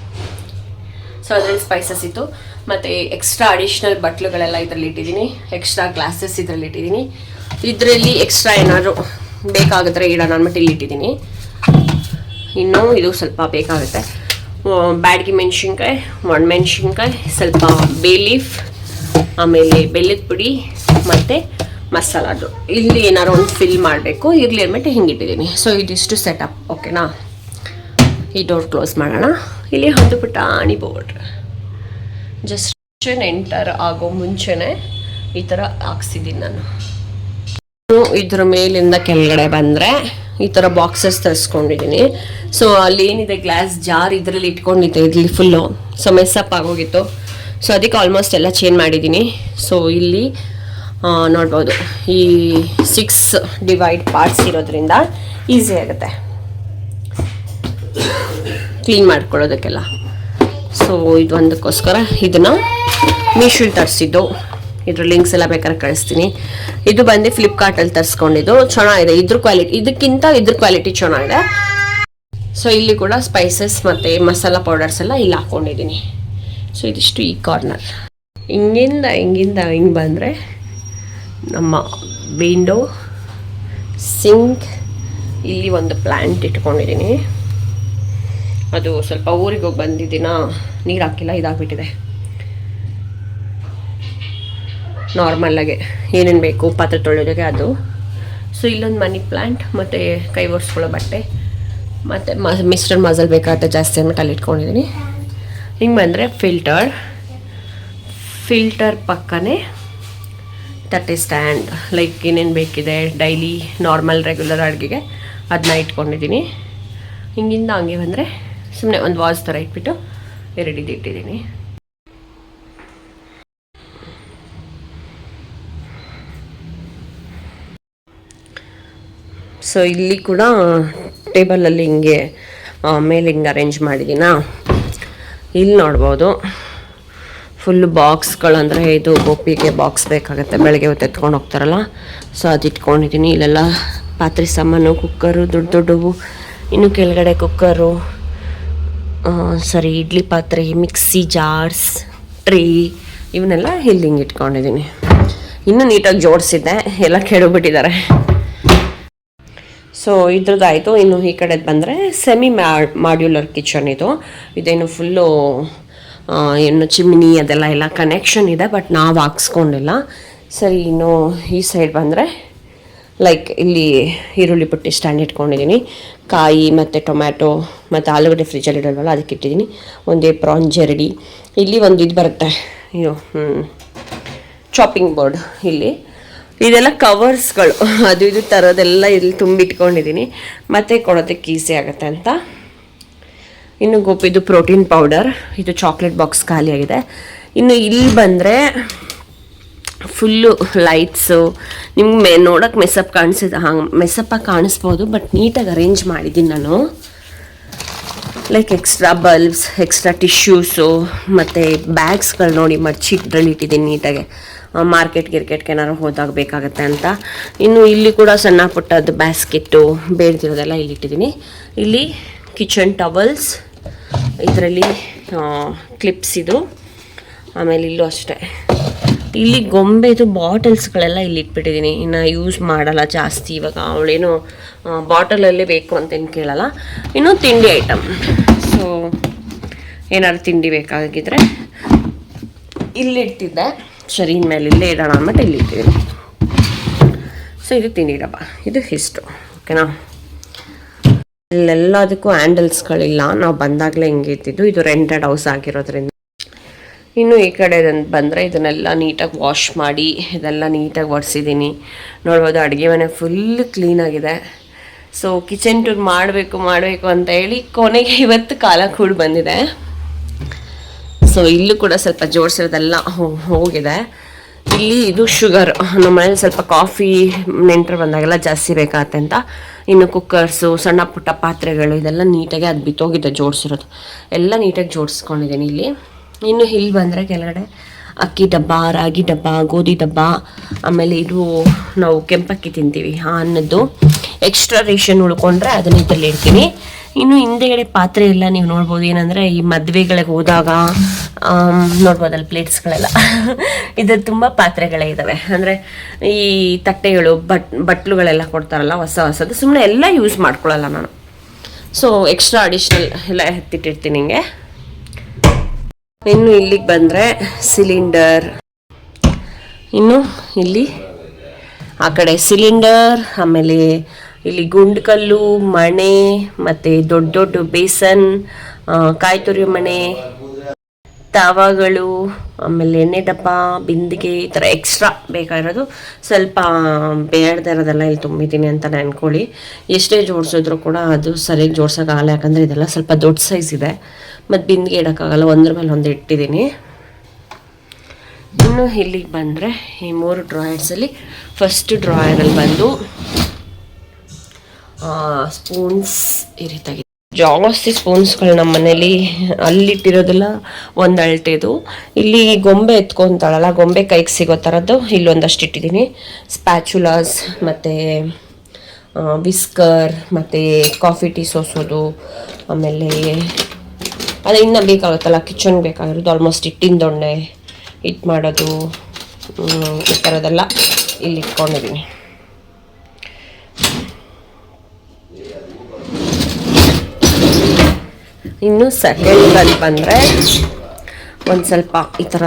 ಸೊ ಅದರಲ್ಲಿ ಸ್ಪೈಸಸ್ ಇತ್ತು, ಮತ್ತು ಎಕ್ಸ್ಟ್ರಾ ಅಡಿಷ್ನಲ್ ಬಟ್ಲುಗಳೆಲ್ಲ ಇದರಲ್ಲಿ ಇಟ್ಟಿದ್ದೀನಿ, ಎಕ್ಸ್ಟ್ರಾ ಗ್ಲಾಸಸ್ ಇದರಲ್ಲಿ ಇಟ್ಟಿದ್ದೀನಿ. ಇದರಲ್ಲಿ ಎಕ್ಸ್ಟ್ರಾ ಏನಾದರೂ ಬೇಕಾಗಿದ್ರೆ ಇಡೋಣ ಅಂದ್ಬಿಟ್ಟು ಇಲ್ಲಿ ಇಟ್ಟಿದ್ದೀನಿ. ಇನ್ನೂ ಇದು ಸ್ವಲ್ಪ ಬೇಕಾಗುತ್ತೆ. ಬ್ಯಾಡಗಿ ಮೆಣಸಿನ್ಕಾಯಿ, ಒಣಮೆಣ್ಸಿನ್ಕಾಯಿ, ಸ್ವಲ್ಪ ಬೇ ಲೀಫ್, ಆಮೇಲೆ ಬೆಲ್ಲದ ಪುಡಿ ಮತ್ತು ಮಸಾಲಾದು. ಇಲ್ಲಿ ಏನಾರು ಒಂದು ಫಿಲ್ ಮಾಡಬೇಕು, ಇರಲಿ ಅಂದ್ಬಿಟ್ಟು ಹಿಂಗಿಟ್ಟಿದ್ದೀನಿ. ಸೊ ಇದಿಷ್ಟು ಸೆಟಪ್. ಓಕೆನಾ. ಈ ಡೋರ್ ಕ್ಲೋಸ್ ಮಾಡೋಣ. ಇಲ್ಲಿ ಒಂದು ಪುಟಾಣಿ ಬೋರ್ಡ್, ಜಸ್ಟ್ ಎಂಟರ್ ಆಗೋ ಮುಂಚೆನೇ ಈ ಥರ ಹಾಕ್ಸಿದ್ದೀನಿ ನಾನು. ಇದ್ರ ಮೇಲಿಂದ ಕೆಳಗಡೆ ಬಂದರೆ ಈ ಥರ ಬಾಕ್ಸಸ್ ತರಿಸ್ಕೊಂಡಿದ್ದೀನಿ. ಸೊ ಅಲ್ಲಿ ಏನಿದೆ ಗ್ಲಾಸ್ ಜಾರ್ ಇದರಲ್ಲಿ ಇಟ್ಕೊಂಡಿದ್ದೆ, ಇಲ್ಲಿ ಫುಲ್ಲು. ಸೊ ಮೆಸ್ಸಪ್ ಆಗೋಗಿತ್ತು. ಸೊ ಅದಕ್ಕೆ ಆಲ್ಮೋಸ್ಟ್ ಎಲ್ಲ ಚೇಂಜ್ ಮಾಡಿದ್ದೀನಿ. ಸೊ ಇಲ್ಲಿ ನೋಡ್ಬೋದು, ಈ 6 ಡಿವೈಡ್ ಪಾರ್ಟ್ಸ್ ಇರೋದ್ರಿಂದ ಈಸಿ ಆಗುತ್ತೆ ಕ್ಲೀನ್ ಮಾಡ್ಕೊಳ್ಳೋದಕ್ಕೆಲ್ಲ. ಸೊ ಇದು ಒಂದಕ್ಕೋಸ್ಕರ ಇದನ್ನು ಮೀಶೋಲ್ಲಿ ತರಿಸಿದ್ದು. ಇದ್ರ ಲಿಂಕ್ಸ್ ಎಲ್ಲ ಬೇಕಾದ್ರೆ ಕಳಿಸ್ತೀನಿ. ಇದು ಬಂದು ಫ್ಲಿಪ್ಕಾರ್ಟಲ್ಲಿ ತರಿಸ್ಕೊಂಡಿದ್ದು. ಚೆನ್ನಾಗಿದೆ ಇದ್ರ ಕ್ವಾಲಿಟಿ, ಇದಕ್ಕಿಂತ ಇದ್ರ ಕ್ವಾಲಿಟಿ ಚೆನ್ನಾಗಿದೆ. ಸೊ ಇಲ್ಲಿ ಕೂಡ ಸ್ಪೈಸಸ್ ಮತ್ತು ಮಸಾಲ ಪೌಡರ್ಸ್ ಎಲ್ಲ ಇಲ್ಲಿ ಹಾಕ್ಕೊಂಡಿದ್ದೀನಿ. ಸೊ ಇದಿಷ್ಟು ಈ ಕಾರ್ನರ್. ಹಿಂಗಿಂದ ಹಿಂಗೆ ಬಂದರೆ ನಮ್ಮ ವಿಂಡೋ, ಸಿಂಕ್, ಇಲ್ಲಿ ಒಂದು ಪ್ಲ್ಯಾಂಟ್ ಇಟ್ಕೊಂಡಿದ್ದೀನಿ. ಅದು ಸ್ವಲ್ಪ ಊರಿಗೆ ಹೋಗಿ ಬಂದಿದ್ದೀನ, ನೀರು ಹಾಕಿಲ್ಲ, ಇದಾಗ್ಬಿಟ್ಟಿದೆ. ನಾರ್ಮಲ್ಲಾಗೆ ಏನೇನು ಬೇಕು ಪಾತ್ರೆ ತೊಳೆಯೋದಕ್ಕೆ ಅದು. ಸೊ ಇಲ್ಲೊಂದು ಮನಿ ಪ್ಲ್ಯಾಂಟ್, ಮತ್ತು ಕೈ ಒರೆಸ್ಕೊಳ್ಳೋ ಬಟ್ಟೆ, ಮತ್ತು ಮಿಸ್ಟರ್ ಮಜಲ್ ಬೇಕಾಗುತ್ತೆ ಜಾಸ್ತಿ ಅಂದ್ಬಿಟ್ಟು ಅಲ್ಲಿ ಇಟ್ಕೊಂಡಿದ್ದೀನಿ. ಹಿಂಗೆ ಬಂದರೆ ಫಿಲ್ಟರ್ ಪಕ್ಕನೇ ತಟ್ಟೆ ಸ್ಟ್ಯಾಂಡ್, ಲೈಕ್ ಏನೇನು ಬೇಕಿದೆ ಡೈಲಿ ನಾರ್ಮಲ್ ರೆಗ್ಯುಲರ್ ಅಡುಗೆಗೆ ಅದನ್ನ ಇಟ್ಕೊಂಡಿದ್ದೀನಿ. ಹಿಂಗಿಂದ ಹಂಗೆ ಬಂದರೆ ಸುಮ್ಮನೆ ಒಂದು ವಾಸ್ ಥರ ಇಟ್ಬಿಟ್ಟು ಎರಡಿದ್ದು ಇಟ್ಟಿದ್ದೀನಿ. ಸೊ ಇಲ್ಲಿ ಕೂಡ ಟೇಬಲಲ್ಲಿ ಹಿಂಗೆ ಮೇಲೆ ಹಿಂಗೆ ಅರೇಂಜ್ ಮಾಡಿದ್ದೀನಾ. ಇಲ್ಲಿ ನೋಡ್ಬೋದು ಫುಲ್ ಬಾಕ್ಸ್ಗಳಂದರೆ ಇದು ಗೋಪಿಗೆ ಬಾಕ್ಸ್ ಬೇಕಾಗುತ್ತೆ, ಬೆಳಗ್ಗೆ ಹೊತ್ತು ಎತ್ಕೊಂಡು ಹೋಗ್ತಾರಲ್ಲ. ಸೊ ಅದು ಇಟ್ಕೊಂಡಿದ್ದೀನಿ. ಇಲ್ಲೆಲ್ಲ ಪಾತ್ರೆ ಸಾಮಾನು, ಕುಕ್ಕರು ದೊಡ್ಡವು, ಇನ್ನು ಕೆಳಗಡೆ ಕುಕ್ಕರು, ಇಡ್ಲಿ ಪಾತ್ರೆ, ಮಿಕ್ಸಿ ಜಾರ್ಸ್, ಟ್ರೇ, ಇವನ್ನೆಲ್ಲ ಇಲ್ಲಿ ಹಿಂಗೆ ಇಟ್ಕೊಂಡಿದ್ದೀನಿ. ಇನ್ನೂ ನೀಟಾಗಿ ಜೋಡಿಸಿದ್ದೆ, ಎಲ್ಲ ಕೆಡಬಿಟ್ಟಿದ್ದಾರೆ. ಸೊ ಇದ್ರದ್ದಾಯಿತು. ಇನ್ನು ಈ ಕಡೆದು ಬಂದರೆ ಸೆಮಿ ಮಾಡ್ಯುಲರ್ ಕಿಚನ್ ಇದೇನು ಫುಲ್ಲು ಏನು ಚಿಮ್ನಿ ಅದೆಲ್ಲ ಕನೆಕ್ಷನ್ ಇದೆ, ಬಟ್ ನಾವು ಹಾಕ್ಸ್ಕೊಂಡಿಲ್ಲ. ಸರಿ, ಇನ್ನು ಈ ಸೈಡ್ ಬಂದರೆ ಲೈಕ್ ಇಲ್ಲಿ ಈರುಳ್ಳಿ ಪುಟ್ಟಿ ಸ್ಟ್ಯಾಂಡ್ ಇಟ್ಕೊಂಡಿದ್ದೀನಿ, ಕಾಯಿ ಮತ್ತು ಟೊಮ್ಯಾಟೊ ಮತ್ತು ಆಲೂಗಡ್ಡೆ ಫ್ರಿಜ್ಜಲ್ಲಿ ಇಡಲ್ವಲ್ಲ ಅದಕ್ಕೆ ಇಟ್ಟಿದ್ದೀನಿ. ಒಂದೇ ಪ್ರಾನ್ ಜರಡಿ, ಇಲ್ಲಿ ಒಂದು ಇದು ಬರುತ್ತೆ, ಇದು ಚಾಪಿಂಗ್ ಬೋರ್ಡ್. ಇಲ್ಲಿ ಇದೆಲ್ಲ ಕವರ್ಸ್ಗಳು, ಅದು ಇದು ಥರದೆಲ್ಲ ಇಲ್ಲಿ ತುಂಬಿಟ್ಕೊಂಡಿದ್ದೀನಿ, ಮತ್ತು ಕೊಡೋದಕ್ಕೆ ಈಸಿ ಆಗುತ್ತೆ ಅಂತ. ಇನ್ನು ಗೋಪಿದು ಪ್ರೋಟೀನ್ ಪೌಡರ್, ಇದು ಚಾಕ್ಲೇಟ್ ಬಾಕ್ಸ್ ಖಾಲಿಯಾಗಿದೆ. ಇನ್ನು ಇಲ್ಲಿ ಬಂದರೆ ಫುಲ್ಲು ಲೈಟ್ಸು, ನಿಮ್ಗೆ ನೋಡೋಕೆ ಮೆಸ್ಸಪ್ಪಾಗಿ ಕಾಣಿಸ್ಬೋದು, ಬಟ್ ನೀಟಾಗಿ ಅರೇಂಜ್ ಮಾಡಿದ್ದೀನಿ ನಾನು. Like extra bulbs, extra tissues ಮತ್ತು ಬ್ಯಾಗ್ಸ್ಗಳು ನೋಡಿ ಮಡ್ಚಿಟ್ರಲ್ಲಿ ಇಟ್ಟಿದ್ದೀನಿ ನೀಟಾಗಿ, ಮಾರ್ಕೆಟ್ಗೆ ಏನಾದ್ರು ಹೋದಾಗ ಬೇಕಾಗುತ್ತೆ ಅಂತ. ಇನ್ನು ಇಲ್ಲಿ ಕೂಡ ಸಣ್ಣ ಪುಟ್ಟದ್ದು ಬ್ಯಾಸ್ಕೆಟ್ಟು ಬೇಡ್ದಿರೋದೆಲ್ಲ ಇಲ್ಲಿ ಇಟ್ಟಿದ್ದೀನಿ. ಇಲ್ಲಿ ಕಿಚನ್ ಟವಲ್ಸ್, ಇದರಲ್ಲಿ ಕ್ಲಿಪ್ಸ್ ಇದು, ಆಮೇಲೆ ಇಲ್ಲೂ ಅಷ್ಟೇ. ಇಲ್ಲಿ ಗೊಂಬೆದು ಬಾಟಲ್ಸ್ಗಳೆಲ್ಲ ಇಲ್ಲಿ ಇಟ್ಬಿಟ್ಟಿದ್ದೀನಿ, ಇನ್ನು ಯೂಸ್ ಮಾಡಲ್ಲ ಜಾಸ್ತಿ ಇವಾಗ. ಅವಳೇನು ಬಾಟಲಲ್ಲೇ ಬೇಕು ಅಂತೇನು ಕೇಳಲ್ಲ. ಇನ್ನು ತಿಂಡಿ ಐಟಮ್, ಸೊ ಏನಾದ್ರು ತಿಂಡಿ ಬೇಕಾಗಿದ್ದರೆ ಇಲ್ಲಿಡ್ತಿದ್ದೆ. ಸರಿ, ಇನ್ಮೇಲೆ ಇಲ್ಲೇ ಇಡೋಣ ಅಂದ್ಬಿಟ್ಟು ಇಲ್ಲಿ ಇಟ್ಟಿದ್ದೀನಿ. ಸೊ ಇದು ತಿಂಡಿ ಡಬ್ಬ, ಇದು ಇಷ್ಟು ಓಕೆನಾ. ಇಲ್ಲೆಲ್ಲದಕ್ಕೂ ಹ್ಯಾಂಡಲ್ಸ್ಗಳಿಲ್ಲ, ನಾವು ಬಂದಾಗಲೇ ಹಿಂಗೆ ಇರ್ತಿದ್ದು. ಇದು ರೆಂಟೆಡ್ ಹೌಸ್ ಆಗಿರೋದ್ರಿಂದ. ಇನ್ನು ಈ ಕಡೆ ಬಂದರೆ ಇದನ್ನೆಲ್ಲ ನೀಟಾಗಿ ವಾಶ್ ಮಾಡಿ ಇದೆಲ್ಲ ನೀಟಾಗಿ ಒರೆಸಿದ್ದೀನಿ. ನೋಡ್ಬೋದು ಅಡುಗೆ ಮನೆ ಫುಲ್ ಕ್ಲೀನಾಗಿದೆ. ಸೊ ಕಿಚನ್ ಟೂರ್ ಮಾಡಬೇಕು ಅಂತ ಹೇಳಿ ಕೊನೆಗೆ ಇವತ್ತು ಕಾಲ ಕೂಡ ಬಂದಿದೆ. ಸೊ ಇಲ್ಲೂ ಕೂಡ ಸ್ವಲ್ಪ ಜೋಡಿಸಿರೋದೆಲ್ಲ ಹೋಗಿದೆ. ಇಲ್ಲಿ ಇದು ಶುಗರ್, ನಮ್ಮ ಮನೇಲಿ ಸ್ವಲ್ಪ ಕಾಫಿ ನೆಂಟರು ಬಂದಾಗೆಲ್ಲ ಜಾಸ್ತಿ ಬೇಕಾಗತ್ತೆ ಅಂತ. ಇನ್ನು ಕುಕ್ಕರ್ಸು, ಸಣ್ಣ ಪುಟ್ಟ ಪಾತ್ರೆಗಳು, ಇದೆಲ್ಲ ನೀಟಾಗಿ ಅದು ಬಿತ್ತೋಗಿದೆ ಜೋಡಿಸಿರೋದು, ಎಲ್ಲ ನೀಟಾಗಿ ಜೋಡಿಸ್ಕೊಂಡಿದ್ದೀನಿ ಇಲ್ಲಿ. ಇನ್ನು ಇಲ್ಲಿ ಬಂದರೆ ಕೆಳಗಡೆ ಅಕ್ಕಿ ಡಬ್ಬ, ರಾಗಿ ಡಬ್ಬ, ಗೋಧಿ ಡಬ್ಬ, ಆಮೇಲೆ ಇದು ನಾವು ಕೆಂಪಕ್ಕಿ ತಿಂತೀವಿ ಆ ಅನ್ನದ್ದು ಎಕ್ಸ್ಟ್ರಾ ರೇಷನ್ ಉಳ್ಕೊಂಡ್ರೆ ಅದನ್ನ ಇದರಲ್ಲಿ ಇಡ್ತೀನಿ. ಇನ್ನು ಹಿಂದೆಗಡೆ ಪಾತ್ರೆ ಎಲ್ಲ ನೀವು ನೋಡ್ಬೋದು, ಏನಂದರೆ ಈ ಮದುವೆಗಳಿಗೆ ಹೋದಾಗ ನೋಡ್ಬೋದಲ್ಲಿ ಪ್ಲೇಟ್ಸ್ಗಳೆಲ್ಲ ಇದು ತುಂಬ ಪಾತ್ರೆಗಳೇ ಇದ್ದಾವೆ. ಅಂದರೆ ಈ ತಟ್ಟೆಗಳು, ಬಟ್ಲುಗಳೆಲ್ಲ ಕೊಡ್ತಾರಲ್ಲ ಹೊಸದು, ಸುಮ್ಮನೆ ಎಲ್ಲ ಯೂಸ್ ಮಾಡ್ಕೊಳ್ಳಲ್ಲ ನಾನು. ಸೊ ಎಕ್ಸ್ಟ್ರಾ ಅಡಿಷ್ನಲ್ ಎಲ್ಲ ಎತ್ತಿಟ್ಟಿರ್ತೀನಿ ಹಿಂಗೆ. ಇನ್ನು ಇಲ್ಲಿಗೆ ಬಂದರೆ ಸಿಲಿಂಡರ್, ಇನ್ನು ಇಲ್ಲಿ ಆ ಕಡೆ ಸಿಲಿಂಡರ್, ಆಮೇಲೆ ಇಲ್ಲಿ ಗುಂಡ್ಕಲ್ಲು, ಮಣೆ, ಮತ್ತು ದೊಡ್ಡ ದೊಡ್ಡ ಬೇಸನ್, ಕಾಯಿ ತುರಿಯೋ ಮಣೆ, ತವಾಗಳು, ಆಮೇಲೆ ಎಣ್ಣೆ ಡಬ್ಬ, ಬಿಂದಿಗೆ, ಈ ಥರ ಎಕ್ಸ್ಟ್ರಾ ಬೇಕಾಗಿರೋದು ಸ್ವಲ್ಪ ಬೇಡದಿರೋದೆಲ್ಲ ಇಲ್ಲಿ ತುಂಬಿದ್ದೀನಿ ಅಂತ ಅನ್ಕೊಳ್ಳಿ. ಎಷ್ಟೇ ಜೋಡಿಸಿದ್ರು ಕೂಡ ಅದು ಸರಿಯಾಗಿ ಜೋಡ್ಸೋಕ್ಕಾಗಲ್ಲ, ಯಾಕಂದರೆ ಇದೆಲ್ಲ ಸ್ವಲ್ಪ ದೊಡ್ಡ ಸೈಜ್ ಇದೆ, ಮತ್ತು ಬಿಂದಿಗೆ ಇಡೋಕ್ಕಾಗಲ್ಲ, ಒಂದ್ರ ಮೇಲೆ ಒಂದು ಇಟ್ಟಿದ್ದೀನಿ. ಇನ್ನು ಇಲ್ಲಿಗೆ ಬಂದರೆ ಈ 3 ಡ್ರಾಯರ್ಸಲ್ಲಿ ಫಸ್ಟ್ ಡ್ರಾಯರಲ್ಲಿ ಬಂದು ಸ್ಪೂನ್ಸ್ ಈ ರೀತಿಯಾಗಿ ಜಾಸ್ತಿ ಸ್ಪೂನ್ಸ್ಗಳು ನಮ್ಮ ಮನೇಲಿ ಅಲ್ಲಿಟ್ಟಿರೋದಿಲ್ಲ, ಒಂದು ಅಳತೆದು. ಇಲ್ಲಿ ಗೊಂಬೆ ಎತ್ಕೊತಾಳಲ್ಲ, ಗೊಂಬೆ ಕೈಗೆ ಸಿಗೋ ಥರದ್ದು ಇಲ್ಲೊಂದಷ್ಟು ಇಟ್ಟಿದ್ದೀನಿ. ಸ್ಪ್ಯಾಚುಲಾಸ್ ಮತ್ತು ವಿಸ್ಕರ್ ಮತ್ತು ಕಾಫಿ ಟೀ ಸೋಸೋದು, ಆಮೇಲೆ ಅದು ಇನ್ನೂ ಬೇಕಾಗುತ್ತಲ್ಲ ಕಿಚನ್ಗೆ ಬೇಕಾಗಿರೋದು, ಆಲ್ಮೋಸ್ಟ್ ಹಿಟ್ಟಿನ ದೊಣ್ಣೆ ಹಿಟ್ಟು ಮಾಡೋದು, ಈ ಥರದ್ದೆಲ್ಲ ಇಲ್ಲಿ ಇಟ್ಕೊಂಡಿದ್ದೀನಿ. ಇನ್ನು ಸೆಕೆಂಡಲ್ಲಿ ಬಂದರೆ ಒಂದು ಸ್ವಲ್ಪ ಈ ಥರ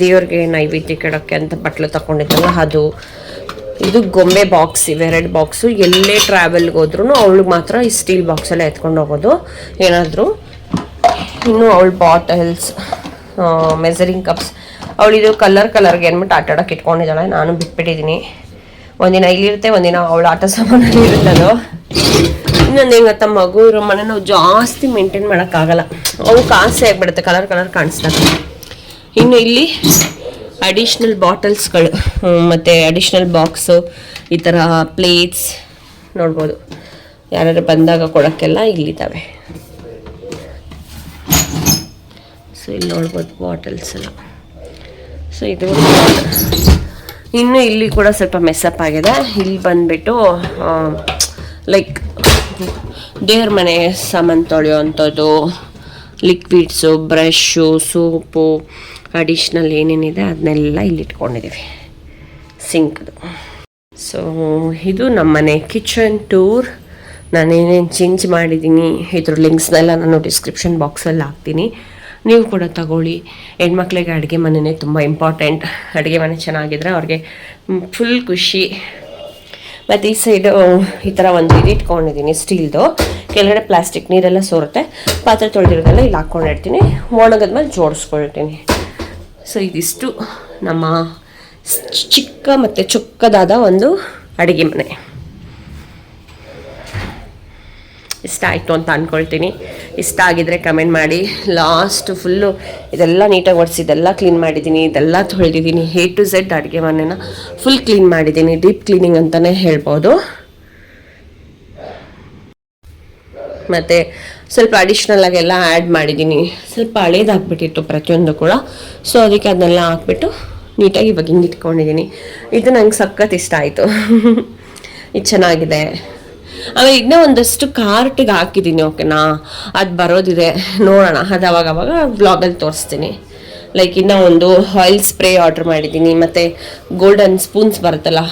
ದೇವ್ರಿಗೆ ನೈವೇದ್ಯ ಇಡೋಕ್ಕೆ ಅಂತ ಬಟ್ಲು ತಗೊಂಡಿದ್ದಲ್ಲ ಅದು. ಇದು ಗೊಂಬೆ ಬಾಕ್ಸ್, ಇವೆರಡು ಬಾಕ್ಸು. ಎಲ್ಲೇ ಟ್ರಾವೆಲ್ಗೆ ಹೋದ್ರೂ ಅವಳಿಗೆ ಮಾತ್ರ ಈ ಸ್ಟೀಲ್ ಬಾಕ್ಸಲ್ಲೇ ಎತ್ಕೊಂಡು ಹೋಗೋದು ಏನಾದರೂ. ಇನ್ನು ಅವಳ ಬಾಟಲ್ಸ್, ಮೆಸರಿಂಗ್ ಕಪ್ಸ್, ಅವಳಿದು ಕಲರ್ಗೆ ಅಂದ್ಬಿಟ್ಟು ಆಟ ಆಡೋಕೆ ಇಟ್ಕೊಂಡಿದ್ದಾಳೆ, ನಾನು ಬಿಟ್ಬಿಟ್ಟಿದ್ದೀನಿ. ಒಂದಿನ ಇಲ್ಲಿರುತ್ತೆ, ಒಂದಿನ ಅವಳ ಆಟ ಸಾಮಾನಲ್ಲಿ ಇರುತ್ತೆ ಅದು. ಇನ್ನೊಂದು ಹೆಂಗೆ ಗೊತ್ತಾ, ಮಗು ಇರೋ ಮನೆ ನಾವು ಜಾಸ್ತಿ ಮೇಂಟೈನ್ ಮಾಡೋಕ್ಕಾಗಲ್ಲ, ಅವು ಕಾಸೆ ಆಗಿಬಿಡುತ್ತೆ ಕಲರ್ ಕಾಣಿಸ್ದಾಗ. ಇನ್ನು ಇಲ್ಲಿ ಅಡಿಷ್ನಲ್ ಬಾಟಲ್ಸ್ಗಳು ಮತ್ತು ಅಡಿಷ್ನಲ್ ಬಾಕ್ಸು, ಈ ಥರ ಪ್ಲೇಟ್ಸ್ ನೋಡ್ಬೋದು, ಯಾರು ಬಂದಾಗ ಕೊಡೋಕ್ಕೆಲ್ಲ ಇಲ್ಲಿದ್ದಾವೆ. ಸೊ ಇಲ್ಲಿ ನೋಡ್ಬೋದು ಬಾಟಲ್ಸ್ ಎಲ್ಲ. ಸೊ ಇದು ಇನ್ನು ಇಲ್ಲಿ ಕೂಡ ಸ್ವಲ್ಪ ಮೆಸ್ಸಪ್ ಆಗಿದೆ. ಇಲ್ಲಿ ಬಂದುಬಿಟ್ಟು ಲೈಕ್ ದೇವ್ರ ಮನೆ ಸಾಮಾನು ತೊಳೆಯೋ ಅಂಥದ್ದು, ಲಿಕ್ವಿಡ್ಸು, ಬ್ರಷು, ಸೋಪು, ಅಡಿಷ್ನಲ್ ಏನೇನಿದೆ ಅದನ್ನೆಲ್ಲ ಇಲ್ಲಿ ಇಟ್ಕೊಂಡಿದ್ದೀವಿ. ಸಿಂಕ್ದು. ಸೊ ಇದು ನಮ್ಮನೆ ಕಿಚನ್ ಟೂರ್. ನಾನೇನೇನು ಚೇಂಜ್ ಮಾಡಿದ್ದೀನಿ ಇದ್ರ ಲಿಂಕ್ಸ್ನೆಲ್ಲ ನಾನು ಡಿಸ್ಕ್ರಿಪ್ಷನ್ ಬಾಕ್ಸಲ್ಲಿ ಹಾಕ್ತೀನಿ, ನೀವು ಕೂಡ ತಗೊಳ್ಳಿ. ಹೆಣ್ಮಕ್ಳಿಗೆ ಅಡುಗೆ ಮನೆಯೇ ತುಂಬ ಇಂಪಾರ್ಟೆಂಟ್. ಅಡುಗೆ ಮನೆ ಚೆನ್ನಾಗಿದ್ರೆ ಅವ್ರಿಗೆ ಫುಲ್ ಖುಷಿ. ಮತ್ತು ಈ ಸೈಡು ಈ ಥರ ಒಂದು ಇದು ಇಟ್ಕೊಂಡಿದ್ದೀನಿ ಸ್ಟೀಲ್ದು, ಕೆಳಗಡೆ ಪ್ಲಾಸ್ಟಿಕ್, ನೀರೆಲ್ಲ ಸೋರುತ್ತೆ. ಪಾತ್ರೆ ತೊಳೆದಿರೋದೆಲ್ಲ ಇಲ್ಲಿ ಹಾಕ್ಕೊಂಡಿರ್ತೀನಿ, ಒಣಗದ್ಮೇಲೆ ಜೋಡಿಸ್ಕೊಳ್ತೀನಿ. ಸೊ ಇದಿಷ್ಟು ನಮ್ಮ ಚಿಕ್ಕ ಮತ್ತು ಚೊಕ್ಕದಾದ ಒಂದು ಅಡುಗೆ ಮನೆ. ಇಷ್ಟ ಆಯಿತು ಅಂತ ಅಂದ್ಕೊಳ್ತೀನಿ. ಇಷ್ಟ ಆಗಿದ್ರೆ ಕಮೆಂಟ್ ಮಾಡಿ. ಲಾಸ್ಟ್ ಫುಲ್ಲು ಇದೆಲ್ಲ ನೀಟಾಗಿ ಒರೆಸಿ ಇದೆಲ್ಲ ಕ್ಲೀನ್ ಮಾಡಿದ್ದೀನಿ, ಇದೆಲ್ಲ ತೊಳೆದಿದ್ದೀನಿ. A to Z ಅಡುಗೆ ಮನೆನ ಫುಲ್ ಕ್ಲೀನ್ ಮಾಡಿದ್ದೀನಿ. ಡೀಪ್ ಕ್ಲೀನಿಂಗ್ ಅಂತಲೇ ಹೇಳ್ಬೋದು. ಮತ್ತು ಸ್ವಲ್ಪ ಅಡಿಷ್ನಲ್ ಆಗೆಲ್ಲ ಆ್ಯಡ್ ಮಾಡಿದ್ದೀನಿ. ಸ್ವಲ್ಪ ಹಳೇದಾಗ್ಬಿಟ್ಟಿತ್ತು ಪ್ರತಿಯೊಂದು ಕೂಡ, ಸೊ ಅದಕ್ಕೆ ಅದನ್ನೆಲ್ಲ ಹಾಕ್ಬಿಟ್ಟು ನೀಟಾಗಿ ಇವಾಗ ಹಿಂಗೆ ಇಟ್ಕೊಂಡಿದ್ದೀನಿ. ಇದು ನಂಗೆ ಸಖತ್ ಇಷ್ಟ ಆಯಿತು. ಇದು ಚೆನ್ನಾಗಿದೆ. ಆಮೇಲೆ ಇನ್ನೂ ಒಂದಷ್ಟು ಕಾರ್ಟಿಗೆ ಹಾಕಿದ್ದೀನಿ, ಓಕೆನಾ? ಅದು ಬರೋದಿದೆ, ನೋಡೋಣ. ಅದು ಅವಾಗವಾಗ ಬ್ಲಾಗಲ್ಲಿ ತೋರಿಸ್ತೀನಿ. ಲೈಕ್ ಇನ್ನೂ ಒಂದು ಆಯಿಲ್ ಸ್ಪ್ರೇ ಆರ್ಡ್ರ್ ಮಾಡಿದ್ದೀನಿ, ಮತ್ತು ಗೋಲ್ಡನ್ ಸ್ಪೂನ್ಸ್ ಬರುತ್ತಲ್ಲ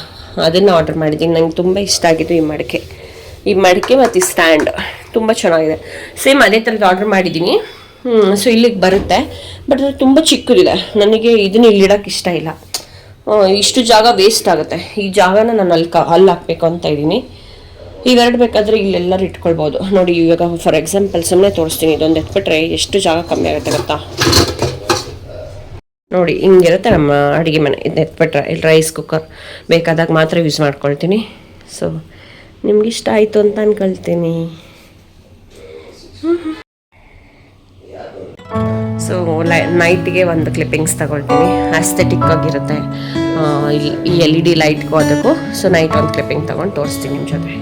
ಅದನ್ನು ಆರ್ಡ್ರ್ ಮಾಡಿದ್ದೀನಿ. ನಂಗೆ ತುಂಬ ಇಷ್ಟ ಆಗಿತ್ತು ಈ ಮಡಿಕೆ ಮತ್ತು ಈ ಸ್ಟ್ಯಾಂಡ್ ತುಂಬ ಚೆನ್ನಾಗಿದೆ. ಸೇಮ್ ಅದೇ ಥರದ್ದು ಆರ್ಡ್ರ್ ಮಾಡಿದ್ದೀನಿ. ಸೊ ಇಲ್ಲಿಗೆ ಬರುತ್ತೆ, ಬಟ್ ಅದು ತುಂಬ ಚಿಕ್ಕದಿದೆ. ನನಗೆ ಇದನ್ನ ಇಲ್ಲಿಡೋಕ್ಕೆ ಇಷ್ಟ ಇಲ್ಲ. ಇಷ್ಟು ಜಾಗ ವೇಸ್ಟ್ ಆಗುತ್ತೆ. ಈ ಜಾಗನ ನಾನು ಅಲ್ಲಿ ಹಾಕಬೇಕು ಅಂತ ಇದ್ದೀನಿ. ಇವೆರಡು ಬೇಕಾದರೆ ಇಲ್ಲೆಲ್ಲರೂ ಇಟ್ಕೊಳ್ಬೋದು. ನೋಡಿ, ಇವಾಗ ಫಾರ್ ಎಕ್ಸಾಂಪಲ್ ಸುಮ್ಮನೆ ತೋರಿಸ್ತೀನಿ. ಇದೊಂದು ಎತ್ಬಿಟ್ರೆ ಎಷ್ಟು ಜಾಗ ಕಮ್ಮಿ ಆಗುತ್ತೆ ಗೊತ್ತಾ? ನೋಡಿ, ಹಿಂಗಿರುತ್ತೆ ನಮ್ಮ ಅಡುಗೆ ಮನೆ. ಇದನ್ನ ಎತ್ಬಿಟ್ರೆ ಇಲ್ಲಿ ರೈಸ್ ಕುಕ್ಕರ್ ಬೇಕಾದಾಗ ಮಾತ್ರ ಯೂಸ್ ಮಾಡ್ಕೊಳ್ತೀನಿ. ಸೊ ನಿಮ್ಗೆ ಇಷ್ಟ ಆಯಿತು ಅಂತ ಅನ್ಕೊಳ್ತೀನಿ. ಸೊ ನೈಟ್ಗೆ ಒಂದು ಕ್ಲಿಪ್ಪಿಂಗ್ಸ್ ತಗೊಳ್ತೀನಿ, ಆಸ್ಥೆಟಿಕ್ ಆಗಿರುತ್ತೆ. ಈ LED ಲೈಟ್ಗೂ ಅದಕ್ಕೂ. ಸೊ ನೈಟ್ ಒಂದು ಕ್ಲಿಪ್ಪಿಂಗ್ ತೊಗೊಂಡು ತೋರಿಸ್ತೀನಿ ನಿಮ್ಮ ಜೊತೆ.